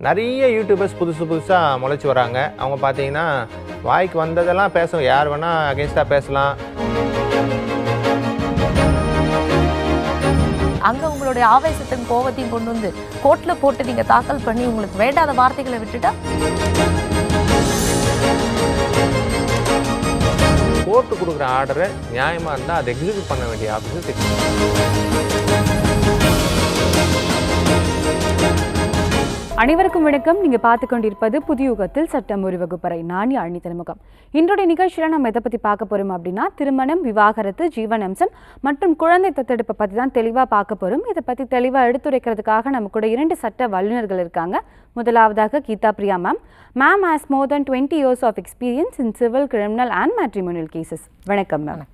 நிறைய யூடியூபர்ஸ் புதுசாக முளைச்சி வராங்க. அவங்க பார்த்தீங்கன்னா வாய்க்கு வந்ததெல்லாம் பேசும், யார் வேணால் அகேன்ஸ்டாக பேசலாம். அங்கே உங்களுடைய ஆவேசத்தையும் கோவத்தையும் கொண்டு வந்து கோர்ட்டில் போட்டு நீங்கள் தாக்கல் பண்ணி உங்களுக்கு வேண்டாத வார்த்தைகளை விட்டுட்டா கோர்ட்டு கொடுக்குற ஆர்டரை நியாயமாக இருந்தால் அதை எக்ஸிக்யூட் பண்ண வேண்டிய ஆஃபீஸர். அனைவருக்கும் வணக்கம். நீங்கள் பார்த்து கொண்டிருப்பது புதியுகத்தில் சட்டம் ஒரு வகுப்பறை. நான் யாழினி திருமுகம். இன்றைய நிகழ்ச்சியில் நம்ம எதை பற்றி பார்க்க போகிறோம் அப்படின்னா, திருமணம், விவாகரத்து, ஜீவனாம்சம் மற்றும் குழந்தை தத்தெடுப்பை பற்றி தான் தெளிவாக பார்க்க போகிறோம். இதை பற்றி தெளிவாக எடுத்துரைக்கிறதுக்காக நம்ம கூட 2 சட்ட வல்லுநர்கள் இருக்காங்க. முதலாவதாக Geetha Priya ma'am. Ma'am has more than 20 years of experience in civil, criminal and matrimonial cases. வணக்கம் மேம்.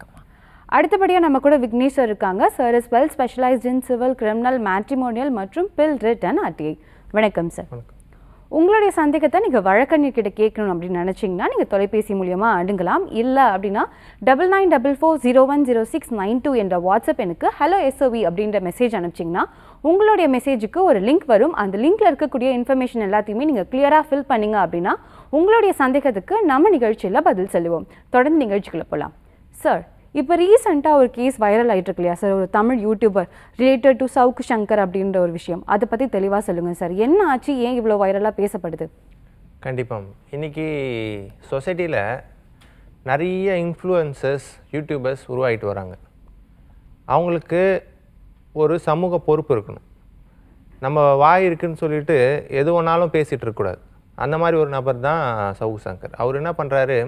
அடுத்தபடியாக நம்ம கூட விக்னேஷ் சார் இருக்காங்க. Sir is well specialised in civil, criminal, matrimonial மற்றும் பில், ரிட் அண்ட் ஆர்டிஐ. வணக்கம் சார். உங்களுடைய சந்தேகத்தை நீங்கள் வழக்கறிஞர்கிட்ட கேட்கணும் அப்படின்னு நினச்சிங்கன்னா நீங்கள் தொலைபேசி மூலியமாக அணுகலாம். இல்லை அப்படின்னா 9944010692 என்ற வாட்ஸ்அப் எனக்கு ஹலோ எஸ்ஓவி அப்படின்ற மெசேஜ் அனுப்பிச்சிங்கன்னா உங்களுடைய மெசேஜுக்கு ஒரு லிங்க் வரும். அந்த லிங்க்கில் இருக்கக்கூடிய இன்ஃபர்மேஷன் எல்லாத்தையுமே நீங்கள் கிளியராக ஃபில் பண்ணிங்க அப்படின்னா உங்களுடைய சந்தேகத்துக்கு நம்ம நிகழ்ச்சியில் பதில் சொல்லுவோம். தொடர்ந்து நிகழ்ச்சிக்குள்ளே போகலாம். சார், இப்போ ரீசெண்டாக ஒரு கேஸ் வைரல் ஆகிட்டு இருக்கு இல்லையா சார், ஒரு Tamil YouTuber related to Savukku Shankar அப்படின்ற ஒரு விஷயம், அதை பற்றி தெளிவாக சொல்லுங்கள் சார். என்ன ஆச்சு, ஏன் இவ்வளோ வைரலாக பேசப்படுது? கண்டிப்பாக இன்றைக்கி சொசைட்டியில் நிறைய இன்ஃப்ளூயன்சர்ஸ், யூடியூபர்ஸ் உருவாகிட்டு வராங்க. அவங்களுக்கு ஒரு சமூக பொறுப்பு இருக்கணும். நம்ம வாய் இருக்குன்னு சொல்லிட்டு எது ஒன்றாலும் பேசிகிட்டு இருக்கக்கூடாது. அந்த மாதிரி ஒரு நபர் தான் சவுக்கு சங்கர். அவர் என்ன பண்ணுறாரு,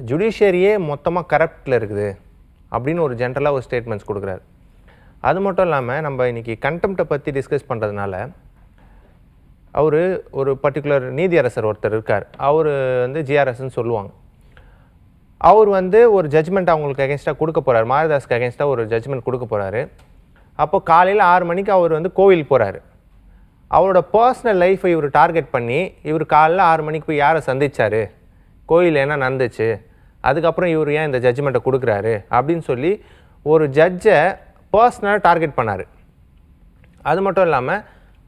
ஜுடிஷியரியே மொத்தமாக கரப்டில் இருக்குது அப்படின்னு ஒரு ஜென்ரலாக ஒரு ஸ்டேட்மெண்ட்ஸ் கொடுக்குறாரு. அது மட்டும் இல்லாமல் நம்ம இன்றைக்கி கண்டெம்ப்டை பற்றி டிஸ்கஸ் பண்ணுறதுனால அவர் ஒரு பர்டிகுலர் நீதியரசர் ஒருத்தர் இருக்கார். அவர் வந்து ஜிஆர்எஸ்ன்னு சொல்லுவாங்க. அவர் வந்து ஒரு ஜட்ஜ்மெண்ட் அவங்களுக்கு அகேன்ஸ்டாக கொடுக்க போகிறார். மாரிதாஸ்க்கு அகேன்ஸ்டாக ஒரு ஜட்ஜ்மெண்ட் கொடுக்க போகிறாரு. அப்போ காலையில் 6 மணிக்கு அவர் வந்து கோவில் போகிறாரு. அவரோட பர்சனல் லைஃப்பை இவர் டார்கெட் பண்ணி இவர் காலையில் 6 மணிக்கு போய் யாரை சந்திச்சார், கோயிலில் என்ன நடந்துச்சு, அதுக்கப்புறம் இவர் ஏன் இந்த ஜட்ஜ்மெண்ட்டை கொடுக்குறாரு அப்படின்னு சொல்லி ஒரு ஜட்ஜை பர்சனலாக டார்கெட் பண்ணார். அது மட்டும் இல்லாமல்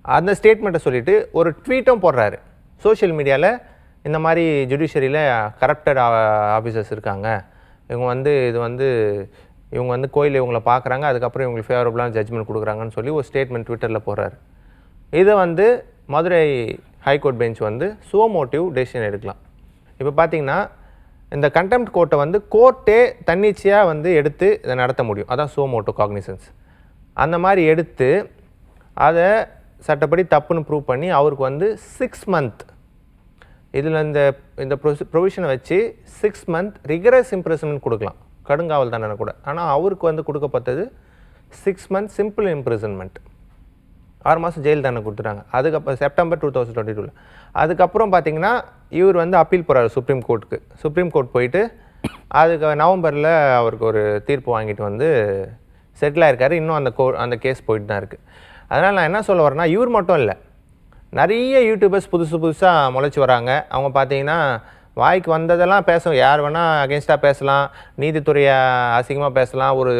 அந்த ஸ்டேட்மெண்ட்டை சொல்லிவிட்டு ஒரு ட்வீட்டும் போடுறாரு சோஷியல் மீடியாவில். இந்த மாதிரி ஜுடிஷியரியில் கரப்டட் ஆஃபீஸர்ஸ் இருக்காங்க, இவங்க வந்து கோயிலில் இவங்களை பார்க்குறாங்க, அதுக்கப்புறம் இவங்களுக்கு ஃபேவரபுளான ஜட்ஜ்மெண்ட் கொடுக்குறாங்கன்னு சொல்லி ஒரு ஸ்டேட்மெண்ட் ட்விட்டரில் போடுறாரு. இதை வந்து மதுரை ஹைகோர்ட் பெஞ்ச் வந்து சுவோ மோட்டிவ் டெசிஷன் எடுக்கலாம். இப்போ பார்த்தீங்கன்னா இந்த கண்டெம்ப்ட் கோர்ட்டை வந்து கோர்ட்டே தன்னிச்சையாக வந்து எடுத்து இதை நடத்த முடியும். அதான் சுவோ மோட்டோ காக்னிசன்ஸ். அந்த மாதிரி எடுத்து அதை சட்டப்படி தப்புன்னு ப்ரூவ் பண்ணி அவருக்கு வந்து 6 month இதில் இந்த ப்ரொவிஷனை வச்சு 6 month ரிகரஸ் இம்ப்ரிசன்மெண்ட் கொடுக்கலாம், கடுங்காவல் தண்டனை கூட. ஆனால் அவருக்கு வந்து கொடுக்கப்பட்டது 6 month சிம்பிள் இம்ப்ரிசன்மெண்ட், 6 மாதம் ஜெயில் தண்டனை கொடுத்துட்டாங்க. அதுக்கப்புறம் செப்டம்பர் 2022. அதுக்கப்புறம் பார்த்திங்கன்னா இவர் வந்து அப்பீல் போகிறார் சுப்ரீம் கோர்ட்டுக்கு. சுப்ரீம் கோர்ட் போயிட்டு அதுக்கு நவம்பரில் அவருக்கு ஒரு தீர்ப்பு வாங்கிட்டு வந்து செட்டில் ஆகிருக்காரு. இன்னும் அந்த கேஸ் போயிட்டு தான் இருக்குது. அதனால் நான் என்ன சொல்ல வரேன்னா, இவர் மட்டும் இல்லை, நிறைய யூடியூபர்ஸ் புதுசாக முளைச்சி வராங்க. அவங்க பார்த்தீங்கன்னா வாய்க்கு வந்ததெல்லாம் பேசும், யார் வேணால் அகேன்ஸ்டாக பேசலாம், நீதித்துறையை அசிங்கமாக பேசலாம், ஒரு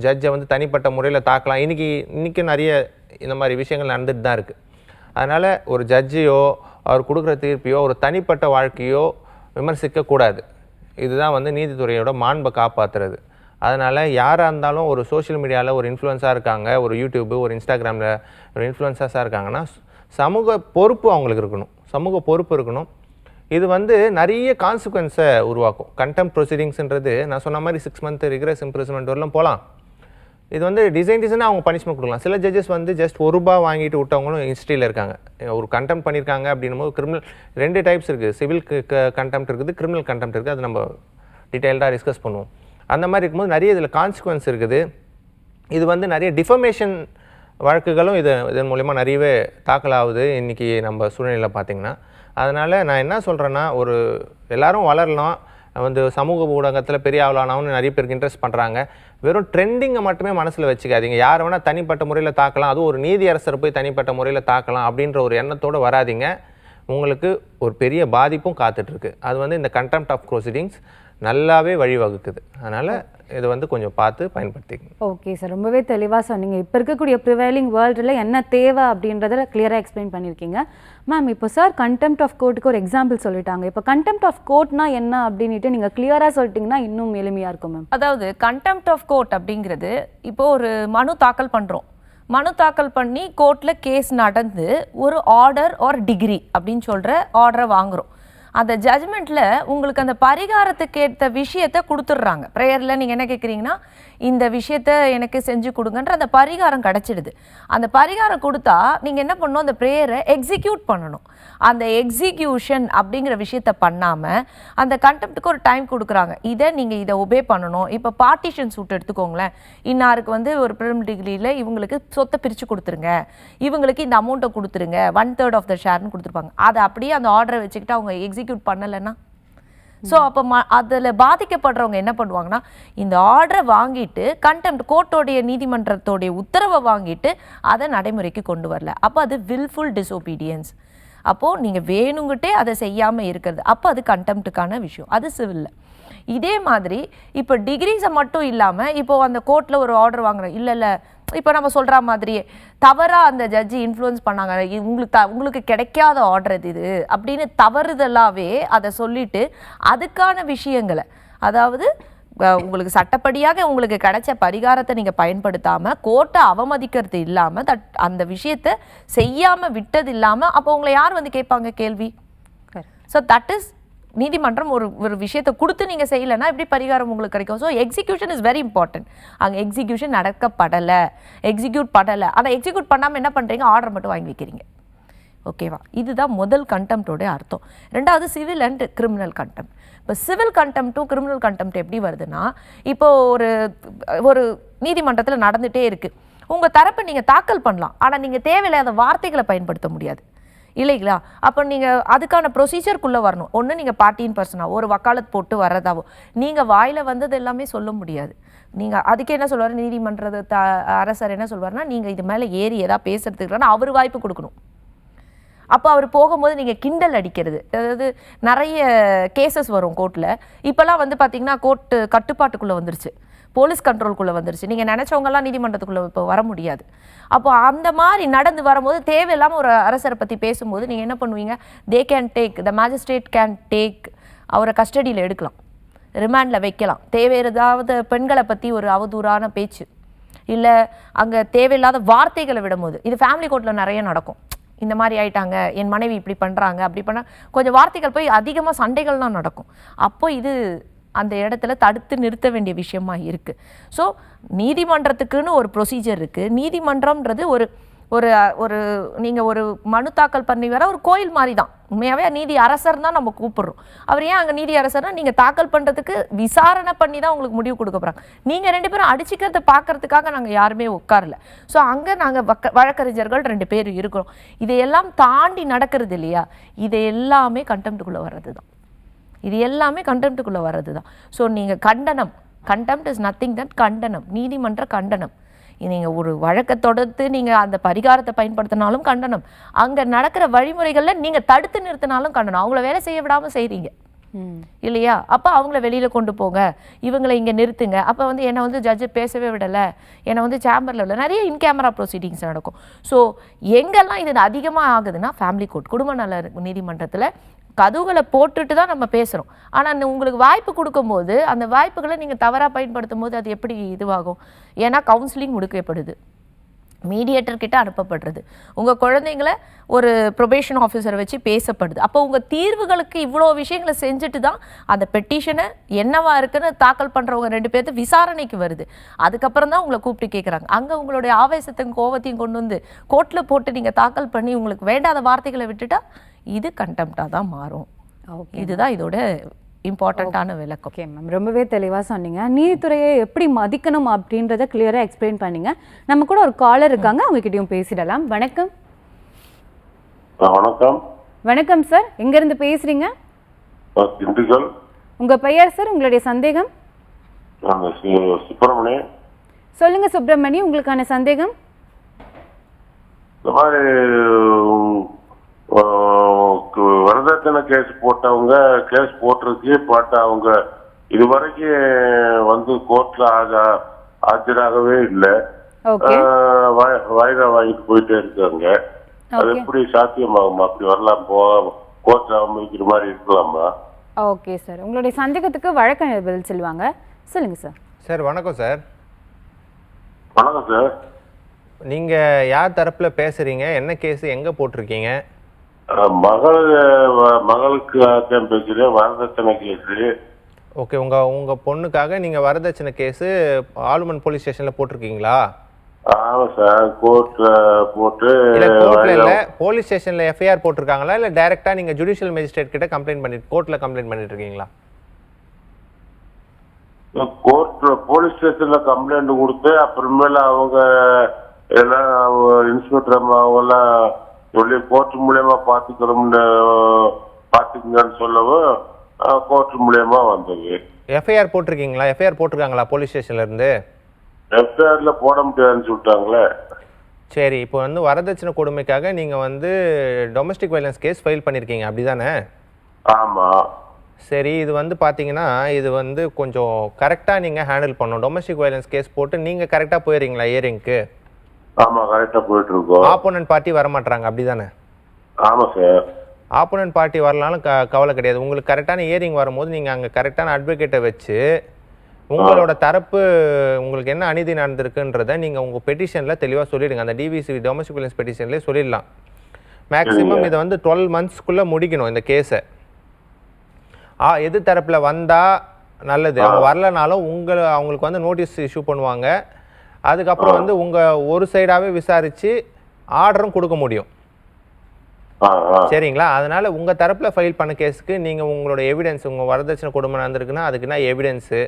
ஜட்ஜை வந்து தனிப்பட்ட முறையில் தாக்கலாம். இன்றைக்கி நிறைய இந்த மாதிரி விஷயங்கள் நடந்துட்டு தான் இருக்குது. அதனால் ஒரு ஜட்ஜையோ அவர் கொடுக்குற தீர்ப்பையோ ஒரு தனிப்பட்ட வாழ்க்கையோ விமர்சிக்கக்கூடாது. இதுதான் வந்து நீதித்துறையோட மாண்பை காப்பாற்றுறது. அதனால் யாராக இருந்தாலும் ஒரு சோஷியல் மீடியாவில் ஒரு இன்ஃப்ளூயன்ஸாக இருக்காங்க, ஒரு யூடியூப்பு, ஒரு இன்ஸ்டாகிராமில் ஒரு இன்ஃப்ளூயன்ஸாக இருக்காங்கன்னா சமூக பொறுப்பு அவங்களுக்கு இருக்கணும், சமூக பொறுப்பு இருக்கணும். இது வந்து நிறைய கான்சிக்வன்ஸை உருவாக்கும். கண்டெம்ப்ட் ப்ரொசீடிங்ஸ்ன்றது நான் சொன்ன மாதிரி 6 month ரிகரஸ் இம்ப்ரிசன்மெண்ட் வரலாம் போகலாம். இது வந்து டிசைனாக அவங்க பனிஷ்மெண்ட் கொடுக்கலாம். சில ஜட்ஜஸ் வந்து ஜஸ்ட் ₹1 வாங்கிட்டு விட்டவங்களும் ஹிஸ்ட்ரியில் இருக்காங்க. ஒரு கண்டெம்ப்ட் பண்ணியிருக்காங்க அப்படின்னும் போது கிரிமினல் 2 டைப்ஸ் இருக்குது. சிவில் கண்டெம்ப்ட் இருக்குது, கிரிமினல் கண்டெம்ப்ட் இருக்குது. அது நம்ம டீட்டெயில்டாக டிஸ்கஸ் பண்ணுவோம். அந்த மாதிரி இருக்கும்போது நிறைய இதில் கான்சிக்வன்ஸ் இருக்குது. இது வந்து நிறைய டிஃபமேஷன் வழக்குகளும் இதன் மூலயமா நிறையவே தாக்கலாகுது இன்றைக்கி நம்ம சூழ்நிலையில் பார்த்திங்கன்னா. அதனால் நான் என்ன சொல்கிறேன்னா, எல்லோரும் வளரலாம், வந்து சமூக ஊடகத்தில் பெரிய ஆளானவன்னு நிறைய பேருக்கு இன்ட்ரெஸ்ட் பண்ணுறாங்க. வெறும் ட்ரெண்டிங்கை மட்டுமே மனசில் வச்சுக்காதீங்க. யார் வேணால் தனிப்பட்ட முறையில் தாக்கலாம், அதுவும் ஒரு நீதியரசரை போய் தனிப்பட்ட முறையில் தாக்கலாம் அப்படின்ற ஒரு எண்ணத்தோடு வராதிங்க. உங்களுக்கு ஒரு பெரிய பாதிப்பும் காத்துட்ருக்கு. அது வந்து இந்த கண்டெம்ப்ட் ஆஃப் ப்ரொசீடிங்ஸ் நல்லாவே வழிவகுக்குது. அதனால் இது வந்து கொஞ்சம் பார்த்து பயன்படுத்திக்கணும். ஓகே சார், ரொம்பவே தெளிவாக சொன்னீங்க. இப்போ இருக்கக்கூடிய ப்ரிவைலிங் வேர்ல்டில் என்ன தேவை அப்படின்றத கிளியராக எக்ஸ்பிளைன் பண்ணியிருக்கீங்க. மேம், இப்போ சார் கண்டெம்ட் ஆஃப் கோர்ட்டுக்கு ஒரு எக்ஸாம்பிள் சொல்லிட்டாங்க. இப்போ கண்டெம்ட் ஆஃப் கோர்ட்னா என்ன அப்படின்ட்டு நீங்கள் கிளியராக சொல்லிட்டீங்கன்னா இன்னும் எளிமையாக இருக்கும் மேம். அதாவது கண்டெம்ட் ஆஃப் கோர்ட் அப்படிங்கிறது இப்போ ஒரு மனு தாக்கல் பண்ணுறோம். மனு தாக்கல் பண்ணி கோர்ட்டில் கேஸ் நடந்து ஒரு ஆர்டர் ஆர் டிகிரி அப்படின்னு சொல்கிற ஆர்டரை வாங்குகிறோம். அந்த ஜட்ஜ்மெண்ட்டில் உங்களுக்கு அந்த பரிகாரத்துக்கு ஏற்ற விஷயத்தை கொடுத்துட்றாங்க. ப்ரேயரில் நீங்கள் என்ன கேட்குறீங்கன்னா, இந்த விஷயத்தை எனக்கு செஞ்சு கொடுங்கன்ற அந்த பரிகாரம் கிடச்சிடுது. அந்த பரிகாரம் கொடுத்தா நீங்கள் என்ன பண்ணணும், அந்த ப்ரேயரை எக்ஸிக்யூட் பண்ணணும். அந்த எக்ஸிக்யூஷன் அப்படிங்கிற விஷயத்தை பண்ணாமல் அந்த கண்டெம்ட்டுக்கு ஒரு டைம் கொடுக்குறாங்க. இதை ஒபே பண்ணணும். இப்போ பார்ட்டிஷன் சூட் எடுத்துக்கோங்களேன். இன்னாருக்கு வந்து ஒரு ப்ரிலிமினரி டிகிரியில் இவங்களுக்கு சொத்தை பிரித்து கொடுத்துருங்க, இவங்களுக்கு இந்த அமௌண்ட்டை கொடுத்துருங்க, 1/3 ஆஃப் த ஷேர்னு கொடுத்துருப்பாங்க. அதை அப்படியே அந்த ஆர்டரை வச்சுக்கிட்டு அவங்க எக்ஸிக்யூட் பண்ணலைன்னா, ஸோ அப்போ அதில் பாதிக்கப்படுறவங்க என்ன பண்ணுவாங்கன்னா, இந்த ஆர்டரை வாங்கிட்டு கண்டெம்ட் கோர்ட்டோடைய நீதிமன்றத்தோடைய உத்தரவை வாங்கிட்டு அதை நடைமுறைக்கு கொண்டு வரல. அப்போ அது வில்ஃபுல் டிஸ்ஒபீடியன்ஸ். அப்போது நீங்கள் வேணுங்கிட்டே அதை செய்யாமல் இருக்கிறது, அப்போ அது கண்டெம்ட்டுக்கான விஷயம். அது சிவிலில். இதே மாதிரி இப்போ டிகிரிஸை மட்டும் இல்லாமல் இப்போ அந்த கோர்ட்டில் ஒரு ஆர்டர் வாங்குறோம், இல்லை இப்போ நம்ம சொல்கிற மாதிரியே தவறாக அந்த ஜட்ஜி இன்ஃப்ளூயன்ஸ் பண்ணாங்க, உங்களுக்கு கிடைக்காத ஆர்டர் இது அப்படின்னு தவறுதலாகவே அதை சொல்லிட்டு அதுக்கான விஷயங்களை, அதாவது உங்களுக்கு சட்டப்படியாக உங்களுக்கு கிடைச்ச பரிகாரத்தை நீங்கள் பயன்படுத்தாமல் கோர்ட்டை அவமதிக்கிறது இல்லாமல் அந்த விஷயத்தை செய்யாமல் விட்டது இல்லாமல் அப்போ உங்களை யார் வந்து கேட்பாங்க கேள்வி? ஸோ தட் இஸ் நீதிமன்றம் ஒரு விஷயத்தை கொடுத்து நீங்கள் செய்யலைன்னா எப்படி பரிகாரம் உங்களுக்கு கிடைக்கும்? So execution is very important. அங்கே எக்ஸிக்யூஷன் எக்ஸிக்யூட் பண்ணலை. அதை எக்ஸிக்யூட் பண்ணாமல் என்ன பண்ணுறீங்க, ஆர்டர் மட்டும் வாங்கி வைக்கிறீங்க. ஓகேவா? இதுதான் முதல் கண்டெம்ட்டோடைய அர்த்தம். ரெண்டாவது சிவில் அண்ட் கிரிமினல் கண்டெம்ட். இப்போ சிவில் கண்டெம்ட்டும் கிரிமினல் கண்டெம்ட் எப்படி வருதுன்னா, இப்போ ஒரு நீதிமன்றத்தில் நடந்துகிட்டே இருக்குது. உங்கள் தரப்பை நீங்கள் தாக்கல் பண்ணலாம், ஆனால் நீங்கள் தேவையில்லாத வார்த்தைகளை பயன்படுத்த முடியாது இல்லைங்களா? அப்போ நீங்கள் அதுக்கான ப்ரொசீஜருக்குள்ளே வரணும். ஒன்று நீங்கள் பார்ட்டின் பர்சனாவோ ஒரு வக்காலத் போட்டு வர்றதாவோ நீங்கள் வாயில் வந்தது எல்லாமே சொல்ல முடியாது. நீங்கள் அதுக்கு என்ன சொல்லுவார் நீதிமன்ற அரசர் என்ன சொல்வார்னா, நீங்கள் இது மேலே ஏறி ஏதாவது பேசுறதுக்குன்னா அவர் வாய்ப்பு கொடுக்கணும். அப்போ அவர் போகும்போது நீங்கள் கிண்டல் அடிக்கிறது, அதாவது நிறைய கேசஸ் வரும் கோர்ட்டில். இப்போல்லாம் வந்து பார்த்திங்கன்னா கோர்ட்டு கட்டுப்பாட்டுக்குள்ளே வந்துருச்சு, போலீஸ் கண்ட்ரோலுக்குள்ளே வந்துருச்சு. நீங்கள் நினச்சவங்கலாம் நீதிமன்றத்துக்குள்ளே இப்போ வர முடியாது. அப்போ அந்த மாதிரி நடந்து வரும்போது தேவையில்லாமல் ஒரு அரசரை பற்றி பேசும்போது நீங்கள் என்ன பண்ணுவீங்க, த மேஜிஸ்ட்ரேட் கேன் டேக், அவரை கஸ்டடியில் எடுக்கலாம், ரிமாண்டில் வைக்கலாம். ஏதாவது பெண்களை பற்றி ஒரு அவதூறான பேச்சு இல்லை அங்கே தேவையில்லாத வார்த்தைகளை விடும்போது, இது ஃபேமிலி கோர்ட்டில் நிறைய நடக்கும். இந்த மாதிரி ஆயிட்டாங்க, என் மனைவி இப்படி பண்ணுறாங்க, அப்படி பண்ணால் கொஞ்சம் வார்த்தைகள் போய் அதிகமாக சண்டைகள்லாம் நடக்கும். அப்போ இது அந்த இடத்துல தடுத்து நிறுத்த வேண்டிய விஷயமா இருக்குது. ஸோ நீதிமன்றத்துக்குன்னு ஒரு ப்ரொசீஜர் இருக்குது. நீதிமன்றம்ன்றது ஒரு ஒரு ஒரு நீங்கள் ஒரு மனு தாக்கல் பண்ணி வர ஒரு கோயில் மாதிரி தான். உண்மையாகவே நீதி அரசர் தான் நம்ம கூப்பிடுறோம். அவர் ஏன் அங்கே நீதி அரசர்னா, நீங்கள் தாக்கல் பண்ணுறதுக்கு விசாரணை பண்ணி தான் உங்களுக்கு முடிவு கொடுக்க போகிறாங்க. நீங்கள் 2 பேரும் அடிச்சுக்கிறத பார்க்கறதுக்காக நாங்கள் யாருமே உட்காரல. ஸோ அங்கே நாங்கள் வழக்கறிஞர்கள் 2 பேர் இருக்கிறோம். இதையெல்லாம் தாண்டி நடக்கிறது இல்லையா, இது எல்லாமே கண்டெம்ட்டுக்குள்ளே வர்றது தான். ஸோ நீங்கள் கண்டெம்ட் இஸ் நத்திங் தட் கண்டனம், நீதிமன்ற கண்டனம். நீங்கள் ஒரு வழக்கை தொடர்ந்து நீங்கள் அந்த பரிகாரத்தை பயன்படுத்தினாலும் கண்டனம், அங்கே நடக்கிற வழிமுறைகளில் நீங்கள் தடுத்து நிறுத்தினாலும் கண்டனம். அவங்கள வேலை செய்ய விடாமல் செய்கிறீங்க இல்லையா? அப்போ அவங்கள வெளியில் கொண்டு போங்க, இவங்களை இங்கே நிறுத்துங்க. அப்போ வந்து என்னை வந்து ஜட்ஜு பேசவே விடலை, என்னை வந்து சேம்பரில் விடலை, நிறைய இன் கேமரா ப்ரொசீடிங்ஸ் நடக்கும். ஸோ எங்கெல்லாம் இது அதிகமாக ஆகுதுன்னா, ஃபேமிலி கோர்ட், குடும்ப நல நீதிமன்றத்தில் கதவுகளை போட்டுட்டு தான் நம்ம பேசுகிறோம். ஆனால் உங்களுக்கு வாய்ப்பு கொடுக்கும்போது அந்த வாய்ப்புகளை நீங்கள் தவறாக பயன்படுத்தும் போது அது எப்படி இதுவாகும்? ஏன்னா கவுன்சிலிங் முடுக்கப்படுது, மீடியேட்டர்கிட்ட அனுப்பப்படுறது, உங்கள் குழந்தைங்களை ஒரு ப்ரொபேஷன் ஆஃபீஸரை வச்சு பேசப்படுது. அப்போ உங்கள் தீர்வுகளுக்கு இவ்வளோ விஷயங்களை செஞ்சுட்டு தான் அந்த பெட்டிஷனை என்னவா இருக்குன்னு தாக்கல் பண்ணுறவங்க 2 பேர்த்து விசாரணைக்கு வருது. அதுக்கப்புறம் தான் உங்களை கூப்பிட்டு கேட்குறாங்க. அங்கே உங்களுடைய ஆவேசத்தையும் கோவத்தையும் கொண்டு வந்து கோர்ட்டில் போட்டு நீங்கள் தாக்கல் பண்ணி உங்களுக்கு வேண்டாத வார்த்தைகளை விட்டுட்டா இது கண்டெம்ட்டாக தான் மாறும். இதுதான் இதோட இம்பார்ட்டண்ட்டான விளக்கம். ஓகே மேம், ரொம்பவே தெளிவாக சொன்னீங்க. நீதித்துறையை எப்படி மதிக்கணும் அப்படின்றத கிளியராக எக்ஸ்பிளைன் பண்ணீங்க. நம்ம கூட ஒரு காலர் இருக்காங்க, அவங்ககிட்டயும் பேசிடலாம். வணக்கம். வணக்கம். வணக்கம் சார், எங்கேருந்து பேசுகிறீங்க? திண்டுக்கல். உங்கள் பெயர் சார், உங்களுடைய சந்தேகம்? சுப்பிரமணியன். சொல்லுங்க சுப்பிரமணி, உங்களுக்கான சந்தேகம். இந்த மாதிரி வரதட்சணை கேஸ் போட்டவங்க கேஸ் போட்டிருக்கு, பட் அவங்க இதுவரைக்கும் கோர்ட்ல ஆஜராகவே இல்லை. ஓகே வாய்தா வாங்கிட்டு போயிட்டே இருக்காங்க. அது எப்படி சாத்தியமாகுமா? அப்படி வரலாம், கோர்ட்ல அமைக்கிற மாதிரி இருக்கலாமா? ஓகே சார், உங்களுடைய சந்தேகத்துக்கு வழக்கறிஞர் பதில் சொல்லுவாங்க. சொல்லுங்க சார். சார் வணக்கம் சார். வணக்கம் சார். நீங்கள் யார் தரப்பில் பேசுகிறீங்க? என்ன கேஸு, எங்கே போட்டிருக்கீங்க? மகளுக்கு தான் பேசுகிறேன். வரதட்சணை கேஸு. ஓகே, உங்கள் பொண்ணுக்காக நீங்கள் வரதட்சணை கேஸு ஆலுமன் போலீஸ் ஸ்டேஷனில் போட்டிருக்கீங்களா? ஆமாம் சார், கோர்ட்டில் போட்டு. இல்லை கோர்ட்டில் இல்லை, போலீஸ் ஸ்டேஷனில் எஃப்ஐஆர் போட்டிருக்காங்களா இல்லை டைரெக்டாக நீங்கள் ஜுடிஷியல் மேஜிஸ்ட்ரேட் கிட்ட கோர்ட்டில் கம்ப்ளைண்ட் பண்ணிட்டு இருக்கீங்களா? கோர்ட்ல போலீஸ் ஸ்டேஷன்ல கம்ப்ளைண்ட் கொடுத்து அப்புறமேல அவங்க எல்லாம் இன்ஸ்பெக்டர் அவங்க எல்லாம் சொல்லி கோர்ட் மூலியமா பாத்துக்கங்கன்னு சொல்லவும் கோர்ட் மூலியமா வந்தது. எஃப்ஐஆர் போட்டிருக்கீங்களா? எஃப்ஐஆர் போட்டிருக்காங்களா போலீஸ் ஸ்டேஷன்ல இருந்து? எஃப்ஐஆர்ல போட முடியாதுன்னு சொல்லிட்டாங்களே. சரி, இப்போ வரதட்சணை கொடுமைக்காக நீங்க டொமஸ்டிக் வயலன்ஸ் கேஸ் ஃபைல் பண்ணிருக்கீங்க, அப்படிதானே? ஆமா. சரி, இது பார்த்தீங்கன்னா இது கொஞ்சம் கரெக்டாக நீங்கள் ஹேண்டில் பண்ணணும். டொமஸ்டிக் வயலன்ஸ் கேஸ் போட்டு நீங்கள் கரெக்டாக போயிடுறீங்களா ஹியரிங்க்கு? ஆமாம், கரெக்டாக போயிட்டு இருக்கோம். ஆப்போனன்ட் பார்ட்டி வரமாட்டாங்க, அப்படி தானே? ஆமாம் சார். ஆப்போனன்ட் பார்ட்டி வரலாலும் கவலை கிடையாது. உங்களுக்கு கரெக்டான ஹியரிங் வரும்போது நீங்கள் அங்கே கரெக்டான அட்வொகேட்டை வச்சு உங்களோட தரப்பு உங்களுக்கு என்ன அநீதி நடந்திருக்குன்றதை நீங்கள் உங்கள் பெட்டிஷனில் தெளிவாக சொல்லிடுங்க. அந்த டிவிசி டொமஸ்டிக் வயலன்ஸ் பெட்டிஷன்லேயே சொல்லிடலாம். மேக்ஸிமம் இதை 12 மந்த்ஸ்க்குள்ளே முடிக்கணும் இந்த கேஸை. எது தரப்பில் வந்தால் நல்லது, அவங்க வரலனாலும் அவங்களுக்கு நோட்டீஸ் இஷ்யூ பண்ணுவாங்க. அதுக்கப்புறம் உங்கள் ஒரு சைடாகவே விசாரித்து ஆர்டரும் கொடுக்க முடியும். சரிங்களா? அதனால் உங்கள் தரப்பில் ஃபைல் பண்ண கேஸுக்கு நீங்கள் உங்களோட எவிடன்ஸ், உங்கள் வரதட்சணை கொடுமை நடந்திருக்குன்னா அதுக்குன்னா எவிடன்ஸு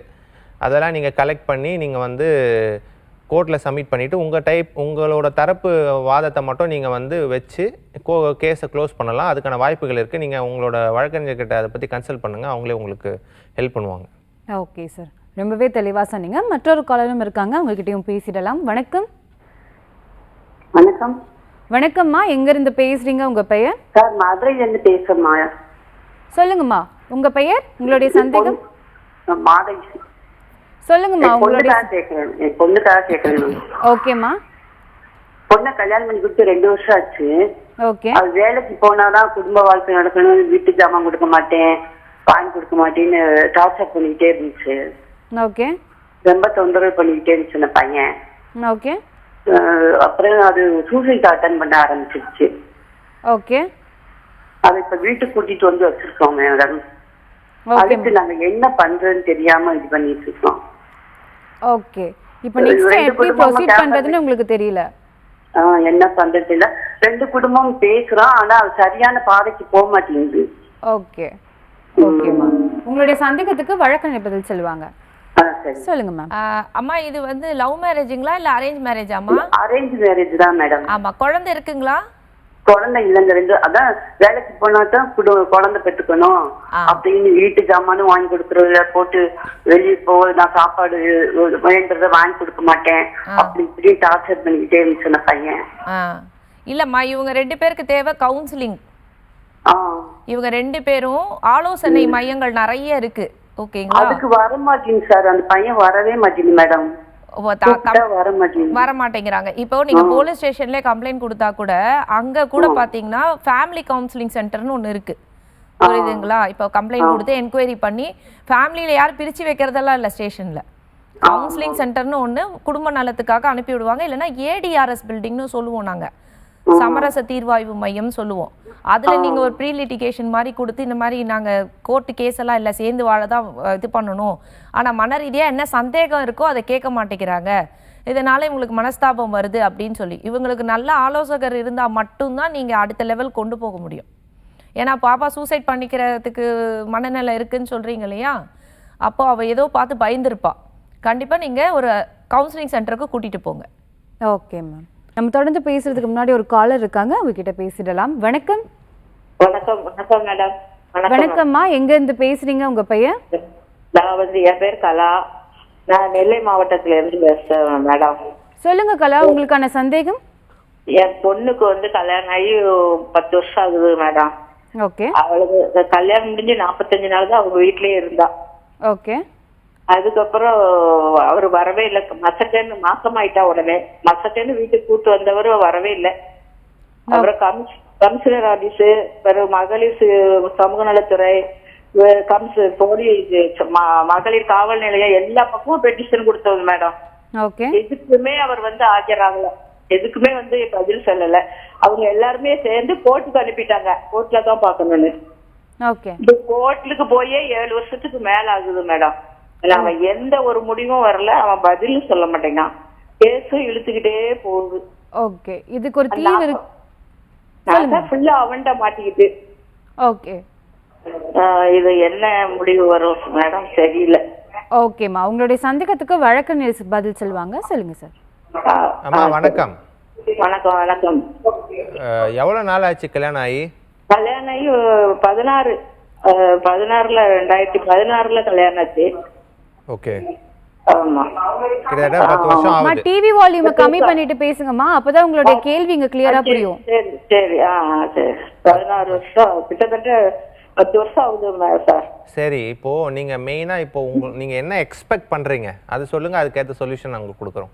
அதெல்லாம் நீங்கள் கலெக்ட் பண்ணி நீங்கள் கோர்ட்டில் சப்மிட் பண்ணிவிட்டு உங்களோட தரப்பு வாதத்தை மட்டும் நீங்கள் வச்சு கேஸை க்ளோஸ் பண்ணலாம். அதுக்கான வாய்ப்புகள் இருக்குது. நீங்கள் உங்களோட வழக்கறிஞர்கிட்ட அதை பற்றி கன்சல்ட் பண்ணுங்கள், அவங்களே உங்களுக்கு ஹெல்ப் பண்ணுவாங்க. ஓகே சார், ரொம்பவே தெளிவாக சொன்னீங்க. மற்றொரு காலரும் இருக்காங்க, அவங்ககிட்டயும் பேசிடலாம். வணக்கம். வணக்கம். வணக்கம்மா, எங்கேருந்து பேசுகிறீங்க? உங்கள் பெயர்? சார், மதுரையிலேருந்து பேசுகிறேம்மா. சொல்லுங்கம்மா, உங்கள் பெயர், உங்களுடைய சந்தேகம்? மாதை. சொல்லுங்கம்மா. உங்களுடைய பொண்ணுக்காக கேட்கறேன். ஓகேம்மா. பொண்ணை கல்யாணம் பண்ணி கொடுத்து 2 வருஷம் ஆச்சு. ஓகே. அது வேலைக்கு போனாதான் குடும்ப வாழ்க்கை நடக்கணும், வீட்டு ஜாமான் கொடுக்க மாட்டேன், வாங்கி கொடுக்க மாட்டேன்னு டார்ச்சர் பண்ணிக்கிட்டே இருந்துச்சு. ஓகே. ரொம்ப தொந்தரவு பண்ணிக்கிட்டே இருந்துச்சு அந்த பையன். ஓகே. அப்புறம் அது சூசைட் அட்டன் பண்ண ஆரம்பிச்சிருச்சு. ஓகே. அதை இப்ப வீட்டுக்கு கூட்டிட்டு வந்து வச்சிருக்கோம் மேடம். அதுக்கு நாங்க என்ன பண்றதுன்னு தெரியாம இது பண்ணிட்டு இருக்கோம். ஓகே. இப்போ நெக்ஸ்ட் எப்படி ப்ரோசீட் பண்றதுன்னு உங்களுக்கு தெரியல? என்ன பண்றது இல்ல. 2 குடும்பம் பேசுறோம், ஆனா சரியான பாதைக்கு போக மாட்டேங்குது. ஓகே. ஓகேம்மா, உங்களுடைய சந்தேகத்துக்கு வழக்கறிஞர் பதில் சொல்லுவாங்க. சொல்லுங்க மேம். அம்மா, இது லவ் மேரேஜுங்களா இல்ல அரேஞ்ச் மேரேஜாமா? அரேஞ்ச் மேரேஜ் தான் மேடம். ஆமா. குழந்தை இருக்குங்களா? குழந்தை இல்லைங்க. 2 அதான் வேலைக்கு போனாதான் குழந்தை பெற்றுக்கணும் அப்படின்னு வீட்டு ஜாமானும் வாங்கி கொடுக்கறதுல போட்டு வெளியே நான் சாப்பாடு வேண்டதை வாங்கி கொடுக்க மாட்டேன் அப்படி இப்படி டார்ச்சர் பண்ணிக்கிட்டே இருந்துச்சு அந்த பையன். இல்லம்மா, இவங்க 2 பேருக்கு தேவை கவுன்சிலிங். இவங்க 2 பேரும் ஆலோசனை மையங்கள் நிறைய இருக்கு. ஓகேங்களா? அதுக்கு வர மாட்டேங்குது சார், அந்த பையன் வரவே மாட்டேங்குது மேடம். வர மாட்டேங்கிறாங்க. இப்போ நீங்க போலீஸ் ஸ்டேஷன்ல கம்ப்ளைண்ட் கொடுத்தா கூட அங்க கூட பாத்தீங்கன்னா ஃபேமிலி கவுன்சிலிங் சென்டர்னு ஒண்ணு இருக்கு. புரியுதுங்களா? இப்போ கம்ப்ளைண்ட் கொடுத்து என்கொயரி பண்ணி ஃபேமிலியில யாரும் பிரிச்சு வைக்கிறதெல்லாம் இல்ல, ஸ்டேஷன்ல கவுன்சிலிங் சென்டர்னு ஒண்ணு குடும்ப நலத்துக்காக அனுப்பி விடுவாங்க. இல்லைன்னா ஏடிஆர்எஸ் பில்டிங்னு சொல்லுவோம், நாங்க சமரச தீர்வாய்வு மையம் சொல்லுவோம். அதுல நீங்க ஒரு ப்ரீ லிட்டிகேஷன் மாதிரி கொடுத்து இந்த மாதிரி நாங்க கோர்ட்டு கேஸ் எல்லாம் இல்ல, சேர்ந்து வாழதான் இது பண்ணணும், ஆனா மன ரீதியா என்ன சந்தேகம் இருக்கோ அதை கேட்க மாட்டேங்கிறாங்க, இதனால இவங்களுக்கு மனஸ்தாபம் வருது அப்படின்னு சொல்லி இவங்களுக்கு நல்ல ஆலோசகர் இருந்தா மட்டும்தான் நீங்க அடுத்த லெவல் கொண்டு போக முடியும். ஏன்னா பாப்பா சூசைட் பண்ணிக்கிறதுக்கு மனநிலை இருக்குன்னு சொல்றீங்க இல்லையா, அப்போ அவ ஏதோ பார்த்து பயந்துருப்பா. கண்டிப்பா நீங்க ஒரு கவுன்சிலிங் சென்டருக்கு கூட்டிட்டு போங்க. Okay ma'am. நம்ம தொடர்ந்து பேசுறதுக்கு முன்னாடி ஒரு காலர் இருக்காங்க, அவங்க கிட்ட பேசிடலாம். வணக்கம். வணக்கம். வணக்கம் மேடம். வணக்கம்மா, எங்க இருந்து பேசுறீங்க? உங்க பெயர்? நான் என் பேர் கலா, நான் நெல்லை மாவட்டத்துல இருந்து பேசுறேன் மேடம். சொல்லுங்க கலா, உங்களுக்கான சந்தேகம். என் பொண்ணுக்கு கல்யாணம் ஆகி 10 வருஷம் ஆகுது மேடம். ஓகே. அவளுக்கு கல்யாணம் முடிஞ்சு 45 நாள் தான் அவங்க வீட்லயே இருந்தா. ஓகே. அதுக்கப்புறம் அவர் வரவே இல்லை. மசட்டேன்னு மாசமாயிட்டா உடனே மசட்டேன்னு வீட்டுக்கு கூட்டு வந்தவர் வரவே இல்லை. அப்புறம் கமிஷனர் ஆபீஸ், பிறகு மகளிர் சமூக நலத்துறை, மகளிர் காவல் நிலையம் எல்லா பக்கமும் பெட்டிஷன் கொடுத்தவங்க மேடம். எதுக்குமே அவர் ஆஜராகல, எதுக்குமே பதில் சொல்லல. அவங்க எல்லாருமே சேர்ந்து கோர்ட்டுக்கு அனுப்பிட்டாங்க. கோர்ட்ல தான் பாக்கணும்னு. கோர்ட்டுக்கு போயே 7 வருஷத்துக்கு மேல ஆகுது மேடம். அவன் எந்த ஒரு முடிவும் வரல, அவன் பதிலும் சொல்ல மாட்டேங்கான். கேஸும் இழுத்துக்கிட்டே போகுது. ஓகே, இதுக்கு ஒரு தீர்வு இருக்கு. ஃபுல்லா அவன்ட மாட்டிக்கிட்டு. ஓகே, இது என்ன முடிவு வரும் மேடம் தெரியல. ஓகேம்மா, உங்களுடைய சந்தேகத்துக்கு வழக்கறிஞர் பதில் சொல்லுவாங்க. சொல்லுங்க சார். அம்மா வணக்கம். வணக்கம். வணக்கம். எவ்வளவு நாள் ஆச்சு கல்யாணம் ஆகி? கல்யாணம் ஆகி 2016ல கல்யாணம் ஆச்சு. ஓகே. ஆமா. கிட்டத்தட்ட 10 வருஷம் ஆகுது. டிவி வால்யூமை கம்மி பண்ணிட்டு பேசுங்கம்மா, அப்பதான் உங்களுடைய கேள்வி இங்க கிளியரா புரியும். சரி சரி. சரி. 16 வருஷம், கிட்டத்தட்ட 10 வருஷம் ஆகுது சார். சரி, இப்போ நீங்க மெயினா இப்போ நீங்க என்ன எக்ஸ்பெக்ட் பண்றீங்க அது சொல்லுங்க, அதுக்கேற்ற சொல்யூஷன் நாங்க கொடுக்குறோம்.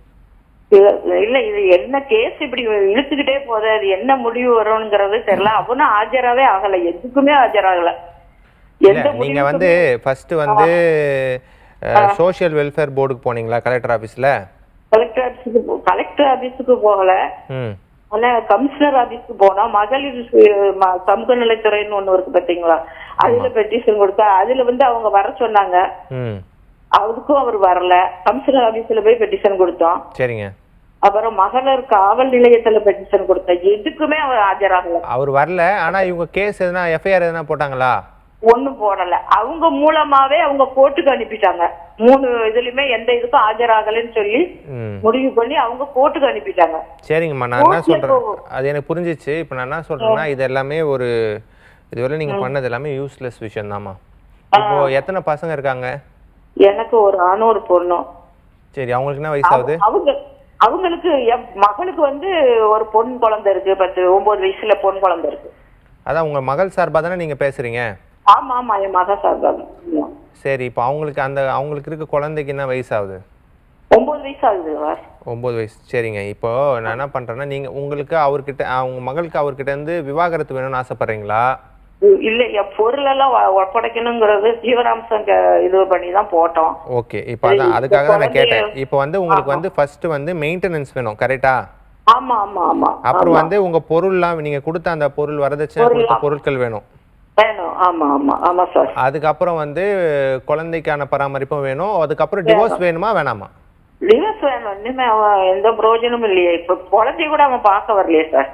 இல்ல, இது என்ன கேஸ் இப்படி இழுத்துக்கிட்டே போகுது, அது என்ன முடிவு வரும்ங்கிறது தெரியல. அவனும் ஆஜராவே ஆகல, எதுக்குமே ஆஜராகல. நீங்க ஃபர்ஸ்ட் சோஷியல் வெல்ஃபேர் போர்டுக்கு போனீங்களா? கலெக்டர் ஆபீஸ்ல? கலெக்டர் ஆபீஸுக்கு போகல. ஆனா கமிஷனர் ஆபீஸ்க்கு போனா மகளிர் சமூக நலத்துறைன்னு ஒண்ணு இருக்கு பாத்தீங்களா, அதுல பெட்டிஷன் கொடுத்தா அதுல அவங்க வர சொன்னாங்க. அதுக்கும் அவர் வரல. கமிஷனர் ஆபீஸ்ல போய் பெட்டிஷன் கொடுத்தோம். சரிங்க. அப்புறம் மகளிர் காவல் நிலையத்துல பெட்டிஷன் கொடுத்தோம். எதுக்குமே அவர் ஆஜராகல. அவர் வரல. ஆனா இவங்க கேஸ் எதுனா எஃப்ஐஆர் எதுனா போட்டாங்களா? ஒண்ணும் போடல. அவங்க மூலமாவே அவங்க கோர்ட்டுக்கு அனுப்பிட்டாங்க. 3 இதுலயுமே எந்த இதுக்கும் ஆஜராகலன்னு சொல்லி முடிவு பண்ணி அவங்க கோர்ட்டுக்கு அனுப்பிட்டாங்க. சரிங்கம்மா, நான் என்ன சொல்றேன் அது எனக்கு புரிஞ்சிச்சு. இப்ப நான் என்ன சொல்றேன்னா, இது எல்லாமே இதுவரை நீங்க பண்ணது எல்லாமே யூஸ்லெஸ் விஷயம் தான்மா. இப்போ எத்தனை பசங்க இருக்காங்க? எனக்கு ஒரு ஆணும் ஒரு பொண்ணும். சரி, அவங்களுக்கு என்ன வயசு ஆகுது? அவங்களுக்கு என் மகளுக்கு ஒரு பொன் குழந்தை இருக்கு. 9 வயசுல பொன் குழந்தை இருக்கு. அதான் உங்க மகள் சார்பா தானே நீங்க பேசுறீங்க? ஆமா ஆமா, என் மகள் சார்பா. சரி, இப்போ அவங்களுக்கு இருக்க குழந்தைக்கு என்ன வயசு ஆகுது? 9 வயசு ஆகுது. 9 வயசு. சரிங்க. இப்போ நான் என்ன பண்றேன்னா, நீங்க உங்களுக்கு அவர்கிட்ட உங்க மகளுக்கு அவர்கிட்ட இருந்து விவாகரத்து வேணும்னு ஆசைப்படுறீங்களா? இல்ல, என் பொருள் எல்லாம் ஒப்படைக்கணுங்கிறது ஜீவனாம்சம் இது பண்ணி தான் போட்டோம். ஓகே, இப்போ அதுக்காக தான் நான் கேட்டேன். இப்போ உங்களுக்கு ஃபர்ஸ்ட் மெயின்டெனன்ஸ் வேணும், கரெக்டா? ஆமா ஆமா ஆமா. அப்புறம் உங்க பொருள்லாம் நீங்க கொடுத்த அந்த பொருள் வரதட்சணை கொடுத்த பொருட்கள் வேணும். ஆமா ஆமா ஆமா சார். அதுக்கப்புறம் குழந்தைக்கான பராமரிப்பும் வேணும். அதுக்கப்புறம் டிவோர்ஸ் வேணுமா வேணாமா? டிவோர்ஸ் வேணும். இனிமே எந்த பிரயோஜனமும் இல்லையே. இப்ப குழந்தைய கூட அவன் பார்க்க வரலையே சார்.